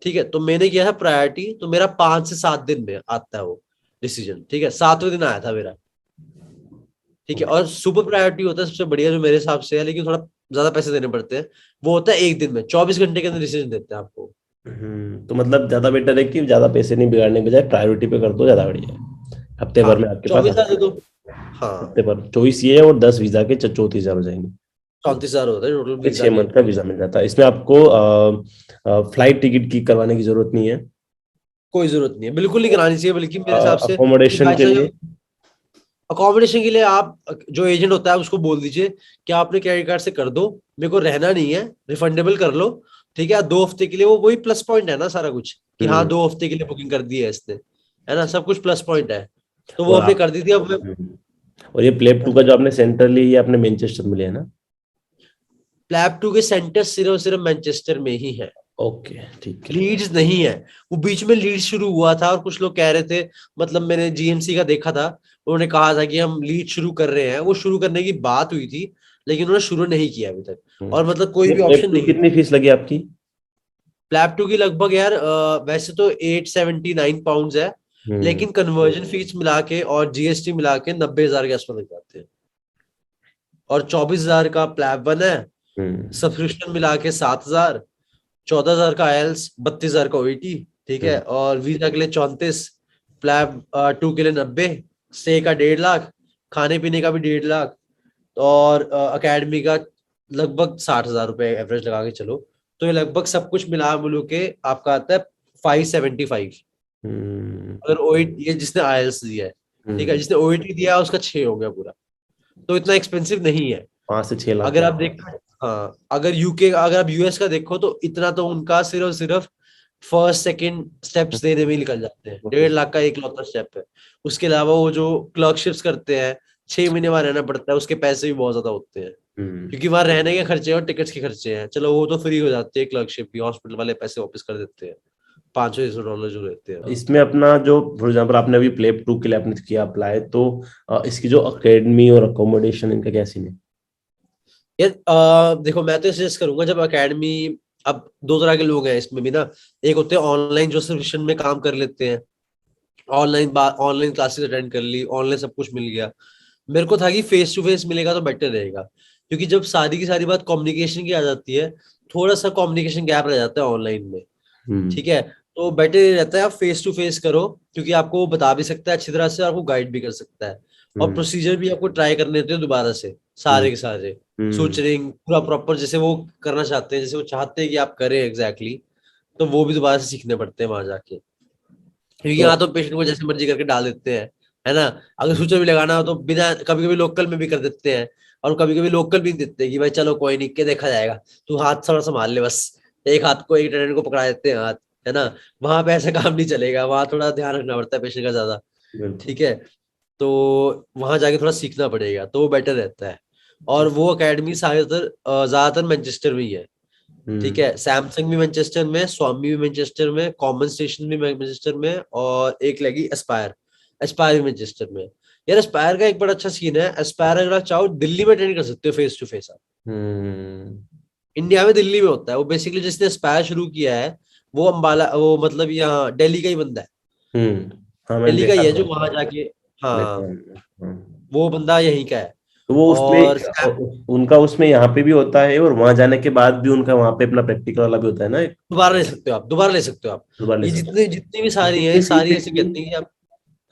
ठीक है, तो मैंने किया था प्रायोरिटी, तो मेरा 5 से 7 दिन में आता है वो डिसीजन। ठीक है, 7वें दिन आया था मेरा। ठीक है, और सुपर प्रायोरिटी होता है सबसे बढ़िया जो मेरे हिसाब से है, लेकिन थोड़ा ज्यादा पैसे देने पड़ते हैं। वो होता है एक दिन में, 24 घंटे के अंदर डिसीजन देते हैं आपको।
तो मतलब ज्यादा बेटर है कि ज्यादा पैसे नहीं बिगाड़ने के बजाय प्रायोरिटी पे कर दो, ज्यादा बढ़िया है। हफ्ते
हाँ,
भर में आपके पास
24,000 दे दो। हाँ,
हफ्ते भर 24 ये है, और 10 वीजा के 34,000 हो जाएंगे।
34,000 होता है टोटल
ये
वीजा
6
के
मंथ का वीजा
एप्लीकेशन।
मिल जाता है। इसमें आपको फ्लाइट टिकट की करवाने की जरूरत नहीं है।
कोई जरूरत नहीं है, बिल्कुल नहीं करानी चाहिए, बल्कि मेरे हिसाब से कि
अकोमोडेशन
भाई
के लिए।
साहब, अकोमोडेशन के लिए आप जो एजेंट होता है उसको बोल दीजिए कि आपने क्रेडिट कार्ड से कर दो, मेरे को रहना नहीं है, रिफंडेबल कर लो। ठीक है, 2 हफ्ते के लिए, वो वही प्लस पॉइंट है ना सारा कुछ, कि हाँ
हम्म,
2 हफ्ते के लिए बुकिंग कर दी है इसने, है ना, सब कुछ प्लस पॉइंट है। तो वो
और
हमने
आप
कर दी थी, अब मैं।
और ये प्लेब टू का जो आपने सेंटर ली, ये आपने मैनचेस्टर में लिया है ना?
प्लैब 2 के सेंटर सिर्फ और सिर्फ मैनचेस्टर में ही है,
ओके, ठीक है।
लीड्स नहीं है। वो बीच में लीड्स शुरू हुआ था और कुछ लोग कह रहे थे, मतलब मैंने जीएमसी का देखा था, उन्होंने कहा था कि हम लीड शुरू कर रहे हैं, वो शुरू करने की बात हुई थी, लेकिन उन्होंने शुरू नहीं किया अभी तक। और मतलब कोई
ये
भी
प्लेब
ऑप्शन
टू
नहीं है।
कितनी फीस लगी आपकी?
प्लैब 2 की लगभग यार वैसे तो 879 पाउंड है,
हम्म,
लेकिन कन्वर्जन फीस मिला के और जीएसटी मिला के 90,000 के आसपास लग जाते हैं। और 24,000 का प्लैब 1 है, सब्सक्रिप्शन मिला के 7,000, 14,000 का आईएल्स, 32,000 का ओईटी, ठीक है, और वीजा के लिए 34, प्लैब 2 के लिए 90, स्टे का 1.5 लाख, खाने पीने का भी 1.5 लाख, और अकेडमी का लगभग 60,000 रुपए एवरेज लगा के चलो, तो ये लगभग सब कुछ मिला मिलू के आपका आता है 575। अगर ओईटी, ये जिसने आईएल्स दिया है, ठीक है, जिसने ओईटी दिया है उसका 6 हो गया पूरा, तो इतना एक्सपेंसिव नहीं है।
5 से 6 लाख
अगर आप देखो, हाँ, अगर यूके, अगर आप यूएस का देखो तो इतना तो उनका सिर्फ सिर्फ फर्स्ट सेकंड स्टेप्स देने में ही निकल जाते हैं, 1.5 लाख का एक लौता स्टेप है। उसके अलावा वो जो क्लर्कशिप्स करते हैं, 6 महीने वहां रहना पड़ता है, उसके पैसे भी बहुत ज्यादा होते हैं, क्योंकि वहां रहने के खर्चे और टिकट्स के खर्चे हैं, चलो वो तो फ्री हो जाती है क्लर्कशिप भी, हॉस्पिटल वाले पैसे वापस कर देते हैं, $500-600 जो रहते हैं।
इसमें अपना जो फॉर एग्जाम्पल आपने अभी प्लेब 2 के लिए आपने किया अप्लाई, तो इसकी जो अकेडमी और अकोमोडेशन इनका क्या सीन है?
यार देखो, मैं तो सजेस्ट करूंगा, जब एकेडमी, अब दो तरह के लोग हैं इसमें भी ना, एक होते हैं ऑनलाइन जो सब्सक्रिप्शन में काम कर लेते हैं, ऑनलाइन क्लासेस अटेंड कर ली, ऑनलाइन सब कुछ मिल गया। मेरे को था कि फेस टू फेस मिलेगा तो बेटर रहेगा, क्योंकि जब सारी की सारी बात कम्युनिकेशन की आ जाती है, थोड़ा सा कम्युनिकेशन गैप रह जाता है ऑनलाइन में, ठीक है, तो बेटर रहता है आप फेस टू फेस करो, क्योंकि आपको वो बता भी सकता है अच्छी तरह से, आपको गाइड भी कर सकता है, और प्रोसीजर भी आपको ट्राई करने देते हैं दोबारा से, सारे के सारे सूचरिंग पूरा प्रॉपर, जैसे वो करना चाहते हैं, जैसे वो चाहते हैं कि आप करें एग्जैक्टली, तो वो भी दोबारा से सीखने पड़ते हैं वहां जाके, क्योंकि यहाँ तो पेशेंट को जैसे मर्जी करके डाल देते हैं, है ना। अगर सूचर भी लगाना हो तो बिना, कभी कभी लोकल में भी कर देते हैं, और कभी कभी लोकल भी देते हैं कि भाई चलो कोई नहीं, के देखा जाएगा, तू हाथ थोड़ा संभाल ले बस, एक हाथ को, एक अटेंडेंट को पकड़ा देते हैं हाथ, है ना। वहां पे ऐसा काम नहीं चलेगा, वहां थोड़ा ध्यान रखना पड़ता है पेशेंट का ज्यादा, ठीक है, तो वहां जाके थोड़ा सीखना पड़ेगा, तो वो बेटर रहता है। और वो अकेडमी ज्यादातर मैनचेस्टर में ही है, ठीक है, सैमसंग भी मैनचेस्टर में, स्वामी भी मैनचेस्टर में, कॉमन स्टेशन भी मैनचेस्टर में, और एक लगी एस्पायर, एस्पायर भी मैनचेस्टर में। यार एस्पायर का एक बड़ा अच्छा सीन है, एस्पायर अगर आप चाहो दिल्ली में अटेंड कर सकते हो फेस टू फेस आप, इंडिया में दिल्ली में होता है वो, बेसिकली जिसने एस्पायर शुरू किया है वो अम्बाला, वो मतलब यहाँ दिल्ली का ही बंदा है,
हाँ मैंने
दिल्ली का
देखा
ही है
था
जो
उसको,
वहां जाके,
देखा
हाँ,
मैंने,
वो बंदा यहीं का है।
तो वो
और
उसमें उनका उसमें यहाँ पे भी होता है, और वहां जाने के बाद भी उनका वहां पे अपना प्रैक्टिकल वाला भी होता है ना एक?
दोबारा ले सकते हो आप, दोबारा ले सकते हो आप,
दोबारा ले
ये
सकते
जितनी जितनी भी
हैं?
सारी हैं,
कितनी
ये
फीस
सारी ऐसे
कितनी
कहते हैं कि आप,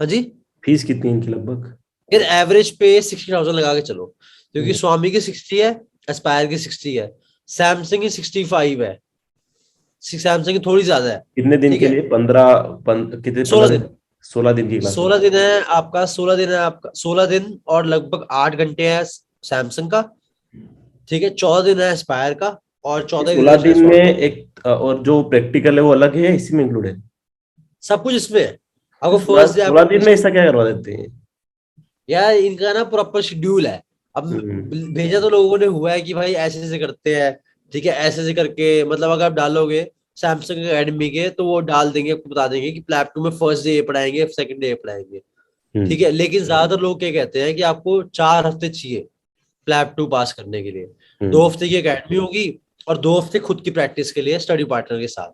हाँ जी,
फीस कितनी है इनकी लगभग?
यार एवरेज पे 60,000 लगा के चलो, क्योंकि
हम्म,
स्वामी की 60 है, एस्पायर की 60 है, सैमसंग की 65 है, सैमसंग की थोड़ी ज्यादा है,
कितने दिन
ठीक
के
है,
लिए? कितने
16
15 दिन?
दिन
16 दिन की क्लास है?
16 दिन है आपका, 16 दिन है आपका, 16 दिन और लगभग 8 घंटे है सैमसंग का, ठीक है, 14 दिन है एस्पायर का, और
ये
14 दिन
16
है शायद
दिन में
स्वामी।
एक और जो प्रैक्टिकल है वो अलग है, इसी में इंक्लूड है?
सब कुछ इसमें है,
तो
आपको
सोलह
फर्स्ट डे
सोलह
आपको,
दिन में ऐसा क्या करवा देते हैं?
यार इनका ना प्रॉपर शेड्यूल है। अब
हम्म,
भेजा तो लोगों ने हुआ है कि भाई ऐसे ऐसे करते हैं, ठीक है, ऐसे ऐसे करके, मतलब अगर आप डालोगे सैमसंग एकेडमी के तो वो डाल देंगे, आपको बता देंगे कि प्लेटफॉर्म में फर्स्ट डे ये पढ़ाएंगे, सेकंड डे ये पढ़ाएंगे, ठीक है, लेकिन ज्यादातर लोग क्या कहते हैं कि आपको 4 हफ्ते चाहिए प्लैब 2 पास करने के लिए, 2 हफ्ते की एकेडमी होगी और 2 हफ्ते खुद की प्रैक्टिस के लिए स्टडी पार्टनर के साथ,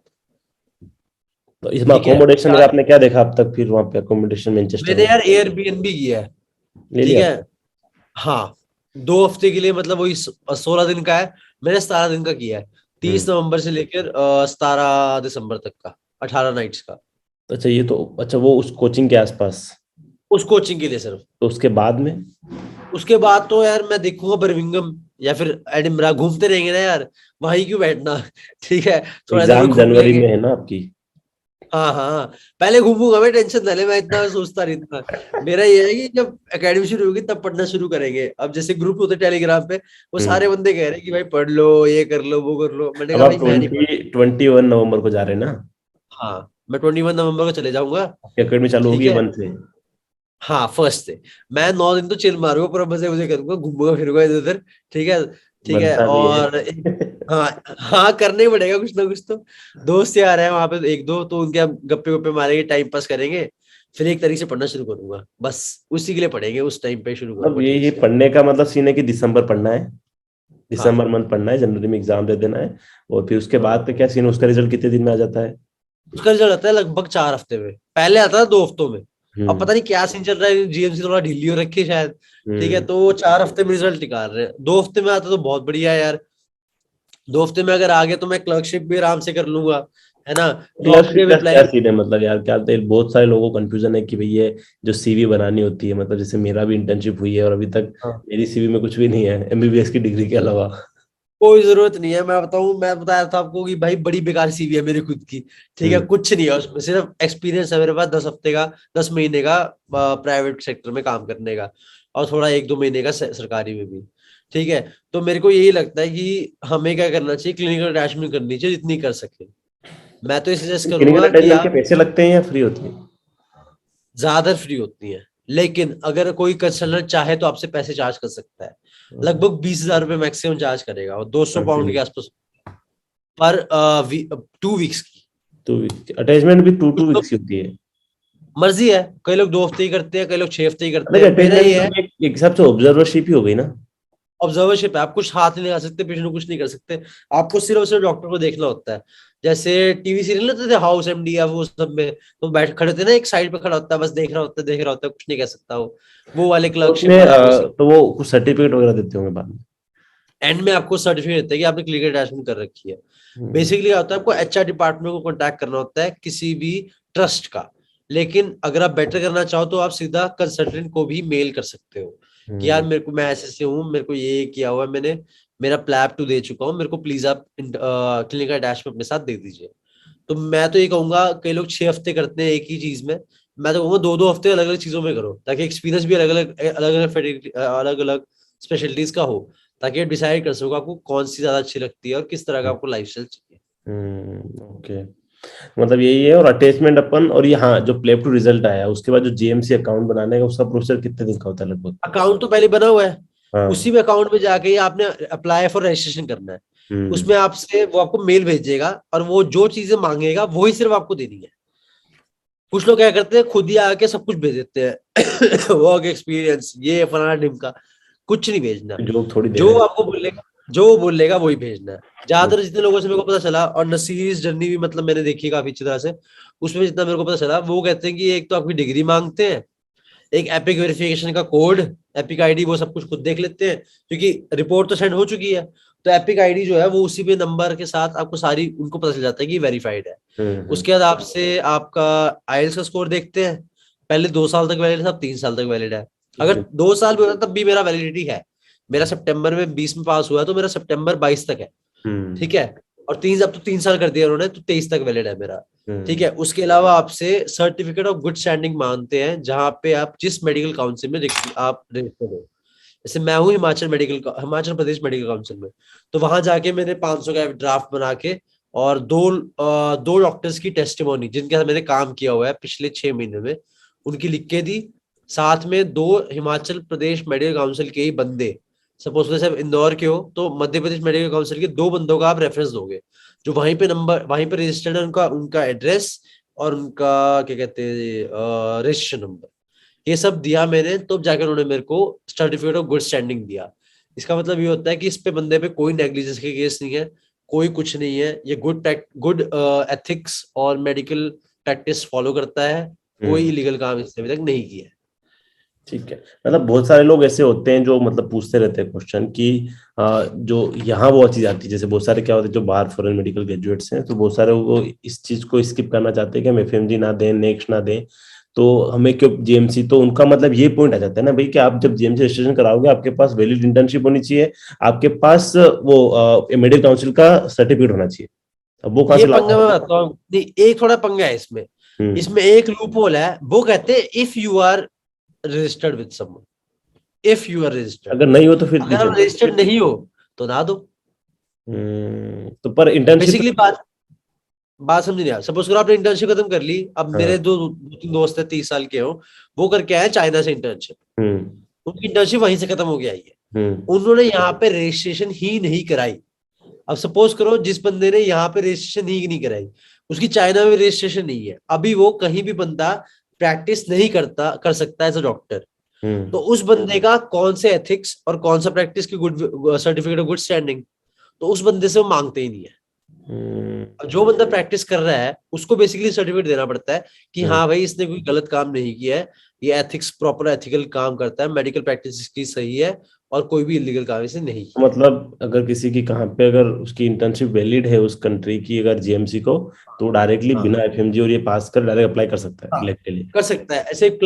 तो इसमें
ठीक है।
अकोमोडेशन का आपने क्या देखा अब तक? फिर वहां पे अकोमोडेशन मैनचेस्टर
मैंने
में
यार एयरबीएनबी किया है,
ले
ठीक
लिया?
है, हाँ, 2 हफ्ते के लिए, मतलब वही 16 दिन का है, मैंने 17 दिन का किया है, 30 नवंबर से लेकर 17 दिसंबर तक का, 18 नाइट्स का,
तो अच्छा, ये तो अच्छा वो उस कोचिंग के आसपास,
उस कोचिंग के लिए सिर्फ।
तो उसके बाद में
उसके बाद तो यार मैं देखूंगा बर्मिंगम या फिर एडिनबरा, घूमते रहेंगे ना यार, वहीं क्यों बैठना ठीक है, थोड़ा इधर उधर
एग्जाम
घूम
जनवरी
लेंगे।
में है ना आपकी?
हाँ हाँ हाँ, पहले घूमूंगा मैं, टेंशन ना ले, मैं इतना सोचता नहीं था। मेरा ये है कि जब एकेडमी शुरू होगी तब पढ़ना शुरू करेंगे। अब जैसे ग्रुप होते टेलीग्राम पे, वो सारे
हम्म
बंदे कह रहे हैं कि भाई पढ़ लो, ये कर लो, वो कर लो, मैंने
अब
कहा
आप
भाई मैं नहीं पढ़।
21 नवंबर को जा रहे हैं ना?
हाँ, मैं 21 नवंबर को चले जाऊंगा,
आपकी अकेडमी चालू
ठीक
होगी
है,
1 से?
हाँ फर्स्ट से। मैं 9 दिन तो चिल मारूंगा, पूरा मजे मजे करूंगा, घूमूंगा फिरूंगा इधर उधर, ठीक है, ठीक है,
बनता भी है।
और हाँ हाँ, करना ही पड़ेगा कुछ ना कुछ तो। दोस्त यार है वहां पे एक दो, तो उनके हम गप्पे वप्पे मारेंगे, टाइम पास करेंगे, फिर एक तरीके से पढ़ना शुरू करूंगा, बस उसी के लिए पढ़ेंगे, उस टाइम पे शुरू
मतलब
करूंगा ठीक
ये
से।
पढ़ने का मतलब सीन है कि दिसंबर पढ़ना है, दिसंबर
हाँ
मंथ पढ़ना है, जनवरी में एग्जाम दे देना है, और फिर उसके
हाँ,
बाद पे क्या सीन है? उसका रिजल्ट कितने दिन में आ जाता है?
उसका रिजल्ट आता है लगभग 4 हफ्ते में, पहले आता था 2 हफ्तों में। अब
हम्म
पता नहीं क्या सीन चल रहा है, जीएमसी थोड़ा ढीली हो रखी है शायद, ठीक है,
हम्म
तो वो 4 हफ्ते में रिजल्ट निकाल रहे हैं, 2 हफ्ते में आता तो बहुत बढ़िया है यार, 2 हफ्ते में अगर आ गया तो मैं क्लर्कशिप भी आराम से कर लूंगा, है ना। जॉब के
क्लर्कशिप
भी
का क्या
अप्लाई।
सीन है मतलब यार, क्या बहुत सारे लोगों को कंफ्यूजन है कि भाई ये जो सीवी बनानी होती है, मतलब जैसे मेरा भी इंटर्नशिप हुई है और अभी तक
हाँ,
मेरी सीवी में कुछ भी नहीं है एमबीबीएस की डिग्री के अलावा।
कोई जरूरत नहीं है, मैं बताऊं, मैं बताया था आपको कि भाई बड़ी बेकार सीवी है मेरी खुद की। ठीक है,
हम्म।
कुछ नहीं है उसमें, सिर्फ एक्सपीरियंस है मेरे पास 10 हफ्ते का, 10 महीने का प्राइवेट सेक्टर में काम करने का, और थोड़ा 1-2 महीने का सरकारी में भी। ठीक है, तो मेरे को यही लगता है कि हमें क्या करना चाहिए, क्लिनिकल अटैचमेंट करनी चाहिए जितनी कर सके। मैं तो ये सजेस्ट
क्लिनिकल
करूंगा कि
अटैचमेंट के
आप,
पैसे लगते हैं या फ्री होती है?
ज्यादा फ्री होती है, लेकिन अगर कोई कंसल्टेंट चाहे तो आपसे पैसे चार्ज कर सकता है। लगभग 20,000 रुपये मैक्सिमम चार्ज करेगा, और 200 पाउंड के
कंटिन्यू।
आसपास पर 2 वीक्स की।
तो अटैचमेंट भी टू
कुछ
टू
लोग,
वीक्स की होती है?
मर्जी है, कई लोग 2 हफ्ते ही करते हैं, कई लोग 6 हफ्ते ही करते
मतलब
हैं, मेरा
अटैचमेंट
ये
तो
है।
एक एक हिसाब से ऑब्जर्वरशिप ही हो गई ना?
ऑब्जर्वरशिप है, आप कुछ हाथ नहीं लगा सकते, पेशेंट को कुछ नहीं कर सकते। आपको सिर्फ और सिर्फ डॉक्टर को देखना होता है। जैसे टीवी सीरियल लेते थे हाउस एमडी या वो सब में, तो बैठ खड़े थे ना, एक साइड पे खड़ा होता है, बस देख रहा होता है, देख रहा होता है, कुछ नहीं कह सकता वो वाले
तो
क्लर्कशिप
उसमें
वाला है वो सीन।
तो वो कुछ सर्टिफिकेट वगैरह देते होंगे बाद में?
एंड में आपको सर्टिफिकेट देते हैं कि आपने क्लिनिकल अटैचमेंट कर रखी है।
हम्म।
बेसिकली क्या होता है, आपको एचआर डिपार्टमेंट को कांटेक्ट करना होता है किसी भी ट्रस्ट का। लेकिन अगर आप बेटर करना चाहो तो आप सीधा कंसल्टेंट को भी मेल कर सकते हो कि यार
हम्म।
मेरे को, मैं ऐसे से हूँ, मेरे को ये किया हुआ है मैंने, मेरा प्लैब 2 दे चुका हूँ, मेरे को प्लीज आप क्लिनिकल अटैचमेंट अपने साथ दे दीजिए। तो मैं तो ये कहूंगा, कई लोग 6 हफ्ते करते हैं एक ही चीज में, मैं तो कहूंगा 2-2 हफ्ते अलग अलग चीजों में करो, ताकि एक्सपीरियंस भी अलग अलग स्पेशलिटीज का हो, ताकि आप डिसाइड कर सको आपको कौन सी ज्यादा अच्छी लगती है और किस तरह का आपको लाइफस्टाइल चाहिए।
ओके। मतलब यही है। और अटैचमेंट अपन, और ये हाँ, जो प्लेब टू रिजल्ट आया उसके बाद जो जीएमसी अकाउंट बनाने का उसका प्रोसेसर कितने दिन का होता है लगभग?
अकाउंट तो पहले बना हुआ है,
हाँ।
उसी में अकाउंट में जाके ही आपने अप्लाई फॉर रजिस्ट्रेशन करना है।
हम्म।
उसमें आपसे वो आपको मेल भेजेगा, और वो जो चीजें मांगेगा वही सिर्फ आपको देनी है। कुछ लोग क्या करते हैं, खुद ही आके सब कुछ भेज देते हैं वर्क एक्सपीरियंस ये फलाना ढिमका, कुछ नहीं भेजना।
जॉब थोड़ी दे
जो
रहे हैं।
आपको बोलेगा, जो वो बोलेगा वही भेजना है।
हम्म।
ज्यादातर जितने लोगों से मेरे को पता चला, और नसीरीज जर्नी भी मतलब मैंने देखी है काफी अच्छी तरह से, उसमें जितना मेरे को पता चला, वो कहते हैं कि एक तो आपकी डिग्री मांगते हैं, एक एपिक वेरिफिकेशन का कोड, एपिक आईडी, वो सब कुछ खुद देख लेते हैं, क्योंकि रिपोर्ट तो सेंड हो चुकी है। तो एपिक आईडी जो है वो उसी पे नंबर के साथ आपको सारी उनको पता चल जाता है कि वेरीफाइड है।
हम्म।
उसके बाद आपसे आपका आईएलटीएस का स्कोर देखते हैं। पहले 2 साल तक वैलिड था, अब 3 साल तक वैलिड है। अगर 2 साल भी होता तब भी मेरा वैलिडिटी है। मेरा सितंबर में 20 में पास हुआ है, तो मेरा सितंबर 22 तक है।
हम्म।
ठीक है, और 3 अब तो 3 साल कर दिया उन्होंने, तो 23 तक वैलिड है मेरा। ठीक
हम्म।
है, उसके अलावा आपसे सर्टिफिकेट ऑफ गुड स्टैंडिंग मांगते हैं, जहां पे आप जिस मेडिकल काउंसिल में आप रजिस्टर्ड हो। जैसे मैं हूँ हिमाचल प्रदेश मेडिकल काउंसिल में, तो वहां जाके मैंने 500 का ड्राफ्ट बना के, और दो डॉक्टर्स की टेस्टिमोनी जिनके साथ मैंने काम किया हुआ है पिछले 6 महीने में, उनकी लिख के दी। साथ में 2 हिमाचल प्रदेश मेडिकल काउंसिल के ही बंदे, सपोज जैसे आप इंदौर के हो, तो मध्य प्रदेश मेडिकल काउंसिल के 2 बंदों का आप रेफरेंस दोगे, जो वहीं पे रजिस्टर्ड है, उनका उनका एड्रेस और उनका क्या कहते हैं रजिस्ट्रेशन नंबर, ये सब दिया मैंने, तो जाकर उन्होंने मेरे को सर्टिफिकेट ऑफ गुड स्टैंडिंग दिया। इसका मतलब ये होता है कि इस पे बंदे पे कोई नेग्लिजेंस के केस नहीं है, कोई कुछ नहीं है, ये गुड एथिक्स और मेडिकल प्रैक्टिस फॉलो करता है, कोई
हम्म।
इलीगल काम इसने अभी तक नहीं किया है।
ठीक है। मतलब बहुत सारे लोग ऐसे होते हैं जो मतलब पूछते रहते हैं क्वेश्चन कि जो यहाँ वो चीज आती है, जैसे बहुत सारे क्या होते हैं जो बाहर फॉरेन मेडिकल ग्रेजुएट्स हैं, तो बहुत सारे वो इस चीज को स्किप करना चाहते हैं कि हम एफएमजी ना दें, नेक्स्ट ना दें, तो हमें क्यों जीएमसी। तो उनका मतलब ये पॉइंट आ जाता है ना भाई कि आप जब जीएमसी रजिस्ट्रेशन कराओगे आपके पास वैलिड इंटर्नशिप होनी चाहिए, आपके पास वो मेडिकल काउंसिल का सर्टिफिकेट होना चाहिए। अब वो कहाँ
ये
से
पंगा
लाओगे?
मैं बताता हूँ, नहीं एक थोड़ा पंगा है इसमें।
हम्म।
इसमें एक लूप होल है, वो कहते हैं if you are registered with someone, if you are registered,
अगर नहीं हो तो फिर
अगर
पीछे।
आप रजिस्टर्ड नहीं हो तो ना दो।
तो पर इंटर्नशिप।
बेसिकली बात बात समझ नहीं आ, सपोज करो आपने इंटर्नशिप खत्म कर ली, अब मेरे
हाँ।
2-3 दोस्त है 30 साल के हो, वो करके आए चाइना से इंटर्नशिप,
हम्म।
उनकी इंटर्नशिप वहीं से खत्म हो गई है,
हम्म।
उन्होंने यहाँ पे रजिस्ट्रेशन ही नहीं कराई। अब सपोज करो जिस बंदे ने यहाँ पे रजिस्ट्रेशन ही नहीं कराई, उसकी चाइना में रजिस्ट्रेशन नहीं है, अभी वो कहीं भी बंदा प्रैक्टिस नहीं करता कर सकता एज अ डॉक्टर।
हम्म।
तो उस बंदे का कौन से एथिक्स और कौन सा प्रैक्टिस की good certificate of good standing, तो उस बंदे से वो मांगते ही नहीं है।
हम्म।
जो बंदा प्रैक्टिस कर रहा है उसको बेसिकली सर्टिफिकेट देना पड़ता है कि
हम्म।
हाँ भाई इसने कोई गलत काम नहीं किया है, ये एथिक्स प्रॉपर एथिकल काम करता है, मेडिकल प्रैक्टिस इसकी सही है और कोई भी इलीगल काम इसे नहीं।
मतलब अगर किसी की कहाँ पे अगर उसकी इंटर्नशिप वैलिड है उस कंट्री की अगर जीएमसी को, तो डायरेक्टली
हाँ
बिना एफएमजी और ये पास कर डायरेक्ट अप्लाई कर सकता है
हाँ
इलेक्ट के लिए।
कर सकता है। ऐसे एक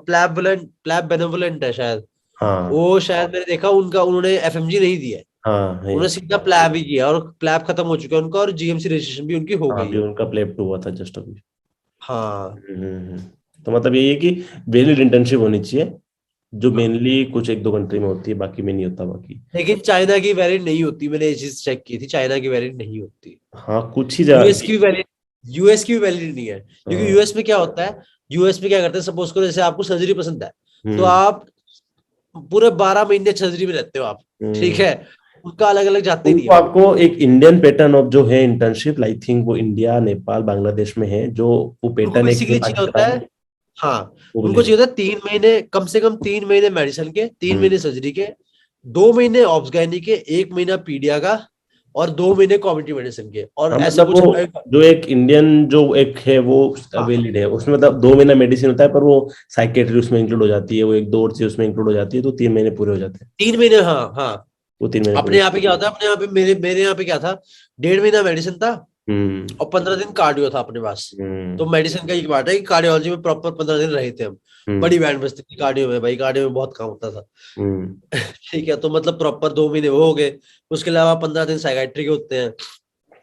प्लैब बेनेवोलेंट है शायद,
हाँ
वो शायद मैंने देखा उनका, उन्होंने एफएमजी नहीं दिया है,
हाँ है।
उन्होंने सीधा प्लैब ही किया और प्लैब खत्म हो चुका है उनका और जीएमसी रजिस्ट्रेशन भी उनकी हो
हाँ
गई
अभी
है।
उनका प्लेप टू हुआ था जस्ट अभी।
हाँ
हम्म। तो मतलब यही है कि वैलिड इंटर्नशिप होनी चाहिए, जो
हाँ
मेनली कुछ एक दो कंट्री में होती है, बाकी में नहीं होता बाकी।
लेकिन चाइना की वैलिड नहीं होती, मैंने ये चीज चेक की थी, चाइना की वैलिड नहीं होती।
हाँ कुछ ही जा।
यूएस की भी वैलिड, यूएस की भी वैलिड नहीं है, क्योंकि
हाँ।
यूएस में क्या होता है, यूएस में क्या करते हैं, सपोज करो जैसे आपको सर्जरी पसंद है, तो
हम्म
आप पूरे 12 महीने सर्जरी में रहते हो आप, ठीक
हम्म।
है, उनका अलग अलग जाते नहीं है
उनको
वो।
आपको एक इंडियन पैटर्न ऑफ जो है इंटर्नशिप, आई थिंक वो इंडिया नेपाल बांग्लादेश में है, जो वो
उनको
पैटर्न एक
बेसिकली चाहिए होता
पाकिस्तान
है, हाँ
वो भी ले
उनको
रहे
चाहिए होता है 3 महीने, कम से कम 3 महीने मेडिसिन के, तीन
हैं।
महीने सर्जरी के, 2 महीने ऑब्स गायनी के, 1 महीना पीडिया का, और 2 महीने कम्युनिटी मेडिसिन के, और
हाँ
ऐसा
मतलब
कुछ
वो जो एक इंडियन जो एक है वो
हाँ
वैलिड है, उसमें मतलब 2 महीना मेडिसिन होता है, पर वो साइकेट्री उसमें इंक्लूड हो जाती है, वो एक दो और चीज उसमें इंक्लूड हो जाती है, तो 3 महीने पूरे हो जाते हैं।
3 महीने, हाँ हाँ।
वो 3 महीने
अपने
पूरे।
यहाँ पे क्या होता है, अपने यहाँ पे मेरे मेरे यहाँ पे क्या था, 1.5 महीना मेडिसिन था
हम्म
और 15 दिन कार्डियो था अपने पास। तो
हम्म
मेडिसिन का एक बात है कि कार्डियोलॉजी में प्रॉपर 15 दिन रहे थे हम,
हम्म
बड़ी बैंड बजती थी कार्डियो में, भाई कार्डियो में बहुत काम होता था।
हम्म
ठीक है, तो मतलब प्रॉपर 2 महीने वो हो गए, उसके अलावा 15 दिन साइकाइट्री के होते हैं।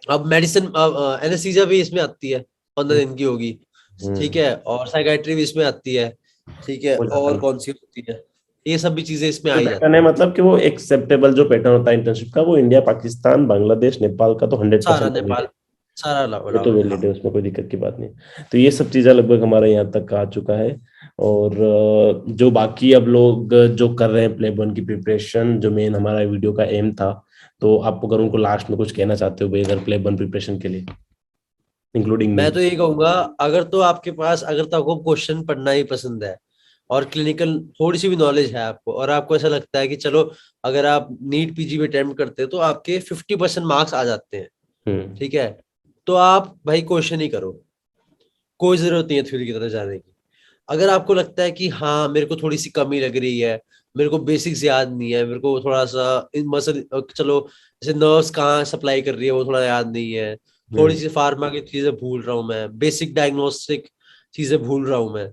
अब मेडिसिन एनेस्थीसिया भी इसमें आती है, 15 दिन की होगी, ठीक
हम्म।
है, और साइकाइट्री भी इसमें आती है, ठीक है,
वो जाता
और
है।
कौन सी होती है, ये सब भी चीजें इसमें
जो
आई
पैटर्न
जाती
है
है।
मतलब कि वो एक्सेप्टेबल जो पैटर्न होता है इंटर्नशिप का, वो इंडिया पाकिस्तान बांग्लादेश नेपाल का तो हंड्रेड
सारा
परसेंट वैलिड है।
नेपाल, सारा
वो तो
अलाउड है, हाँ।
वैलिड है, उसमें कोई दिक्कत की बात नहीं। तो ये सब चीजें लगभग हमारे यहाँ तक आ चुका है। और जो बाकी अब लोग जो कर रहे हैं प्लेब वन की प्रिपरेशन, जो मेन हमारा वीडियो का एम था, तो आप अगर उनको लास्ट में कुछ कहना चाहते हो भाई अगर प्लेब वन प्रिपरेशन के लिए, इंक्लूडिंग मी।
मैं तो ये कहूंगा, अगर तो आपके पास, अगर तो आपको क्वेश्चन पढ़ना ही पसंद है और क्लिनिकल थोड़ी सी भी नॉलेज है आपको, और आपको ऐसा लगता है कि चलो अगर आप नीट पीजी में अटेम्प्ट करते हो तो आपके 50% मार्क्स आ जाते हैं,
हम्म
ठीक है, तो आप भाई क्वेश्चन ही करो, कोई जरूरत नहीं है थ्योरी की तरफ जाने की। अगर आपको लगता है कि हाँ मेरे को थोड़ी सी कमी लग रही है, मेरे को बेसिक्स याद नहीं है, मेरे को थोड़ा सा इन मसल, चलो जैसे नर्व्स कहाँ सप्लाई कर रही है वो थोड़ा याद नहीं है, थोड़ी
हम्म
सी फार्मा की चीजें भूल रहा हूँ मैं, बेसिक डायग्नोस्टिक चीजें भूल रहा हूँ मैं,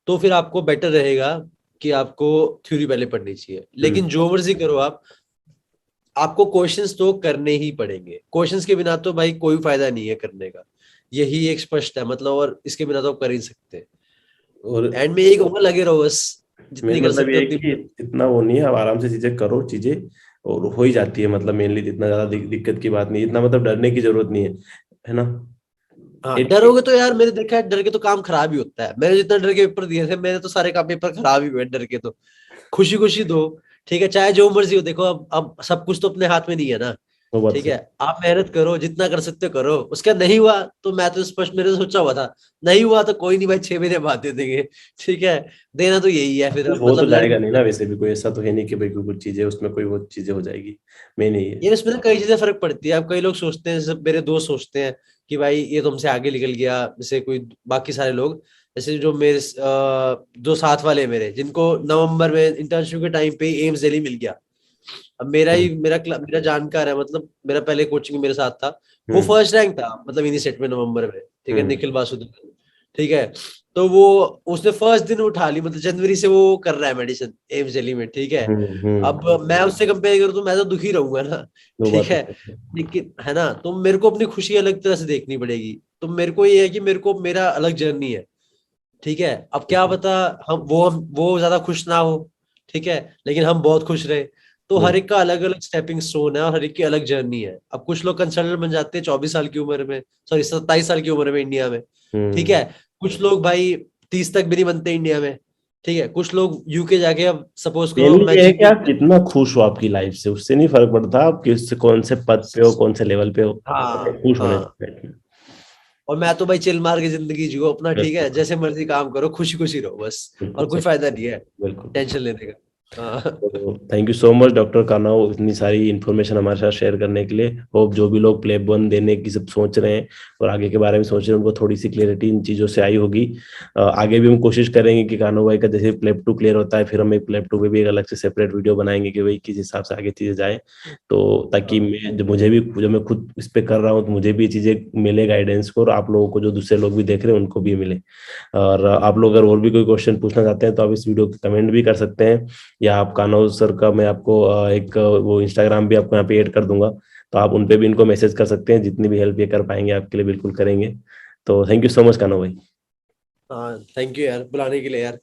तो फिर आपको बेटर रहेगा कि आपको थ्योरी पहले पढ़नी चाहिए।
हम्म।
लेकिन जो मर्जी करो आप, आपको क्वेश्चंस तो करने ही पड़ेंगे, क्वेश्चंस के बिना तो भाई कोई फायदा नहीं है करने का, यही एक स्पष्ट है मतलब, और इसके बिना तो आप कर ही नहीं सकते।
और
एंड में यही कहूंगा, लगे रहो बस, जितनी
मेन
कर
मतलब
सकते
ये
हो
है
उतनी।
कि इतना वो नहीं है, आप आराम से चीजें करो चीजें, और हो ही जाती है, मतलब मेनली इतना ज्यादा दिक्कत की बात नहीं है, इतना मतलब डरने की जरूरत नहीं है ना।
हाँ
एक
डरोगे तो यार, मैंने देखा है डर के तो काम खराब ही होता है, मैंने जितना डर के पेपर दिए थे मैंने तो सारे काम पेपर खराब ही हुए डर के तो। खुशी खुशी दो, ठीक है, चाहे जो मर्जी हो, देखो अब सब कुछ तो अपने हाथ में नहीं है ना,
वो बात
ठीक है,
सही।
आप मेहनत करो जितना कर सकते हो करो, उसका नहीं हुआ तो मैं तो स्पष्ट, मेरे से सोचा हुआ था, नहीं हुआ तो कोई नहीं भाई, 6 महीने बाद दे देंगे, ठीक है, देना तो यही है फिर,
हो तो
मतलब
जाएगा नहीं
लर्न।
ना, वैसे भी कोई ऐसा तो है नहीं कि भाई कोई कुछ चीजें उसमें कोई वो चीजें हो जाएगी, मेन यही है।
ये इसमें ना कई चीजें फर्क पड़ती है। अब कई लोग सोचते हैं, जैसे मेरे दोस्त सोचते हैं कि भाई ये तुमसे आगे निकल गया, जैसे कोई बाकी सारे लोग, जैसे जो मेरे जो साथ वाले मेरे, जिनको नवंबर में इंटर्नशिप के टाइम पे एम्स दिल्ली मिल गया। अब मेरा जानकार है, मतलब मेरा पहले कोचिंग मेरे साथ था, वो
हम्म
फर्स्ट रैंक था मतलब इन्हीं सेट में नवंबर में, ठीक है,
हम्म
निखिल बासुदेव, ठीक है, तो वो उसने फर्स्ट दिन उठा ली, मतलब जनवरी से वो कर रहा है मेडिसिन एम्स दिल्ली में, ठीक है। अब मैं उससे कंपेयर करूँ तो मैं तो दुखी रहूंगा ना,
वो
ठीक
बात तो
है,
सही है।
लेकिन है ना, तो मेरे को अपनी खुशी अलग तरह से देखनी पड़ेगी, तो मेरे को ये है कि मेरे को मेरा अलग जर्नी है, ठीक है, अब क्या
बिल्कुल
पता हम वो ज्यादा खुश ना हो, ठीक है, लेकिन हम बहुत खुश रहे, तो हर
बिल्कुल।
एक का अलग अलग स्टेपिंग स्टोन है और हर एक की अलग जर्नी है। अब कुछ लोग कंसल्टेंट बन जाते हैं 24 साल की उम्र में, सॉरी 27 साल की उम्र में इंडिया में, ठीक
हम्म।
है, कुछ लोग भाई 30 तक भी नहीं बनते इंडिया में, ठीक है, कुछ लोग यूके जाके, अब सपोज करो
मेनली
मैं
ये है कि
जीपी,
आप कितना खुश हो आपकी लाइफ से, उससे नहीं फर्क पड़ता आप किस कौन से पद पे हो, कौन से लेवल पे हो,
हाँ
खुश होने
हाँ,
से लाइफ में।
और मैं तो भाई चिल मार के जिंदगी जियो अपना, ठीक
बिल्कुल
है, जैसे मर्जी काम करो, खुशी खुशी रहो बस, और
बिल्कुल
कोई
सही।
फायदा नहीं है
बिल्कुल
टेंशन लेने का। हाँ
तो thank you so much doctor कानाओ, इतनी सारी इन्फॉर्मेशन हमारे साथ शेयर करने के लिए। होप जो भी लोग प्लेब वन देने की सब सोच रहे हैं और आगे के बारे में सोच रहे हैं, उनको थोड़ी सी क्लियरिटी इन चीज़ों से आई होगी। आगे भी हम कोशिश करेंगे कि कानो भाई का जैसे प्लेब टू क्लियर होता है, फिर हम एक प्लेब टू पे भी एक अलग से सेपरेट वीडियो बनाएंगे कि भाई किस हिसाब से आगे चीज़ें जाए। तो ताकि
हाँ
मैं जब मुझे भी, जब मैं खुद इस पे कर रहा हूँ, तो मुझे भी ये चीज़ें मिले गाइडेंस को, और आप लोगों को जो दूसरे लोग भी देख रहे हैं उनको भी मिले। और आप लोग अगर और भी कोई क्वेश्चन पूछना चाहते हैं तो आप इस वीडियो को कमेंट भी कर सकते हैं, या आप कान्हा सर का मैं आपको एक वो इंस्टाग्राम भी आपको यहाँ पे ऐड कर दूंगा, तो आप उन पे भी इनको मैसेज कर सकते हैं। जितनी भी हेल्प ये कर पाएंगे आपके लिए बिल्कुल करेंगे। तो thank you so much Kanha भाई।
हाँ, थैंक यू यार बुलाने के लिए यार।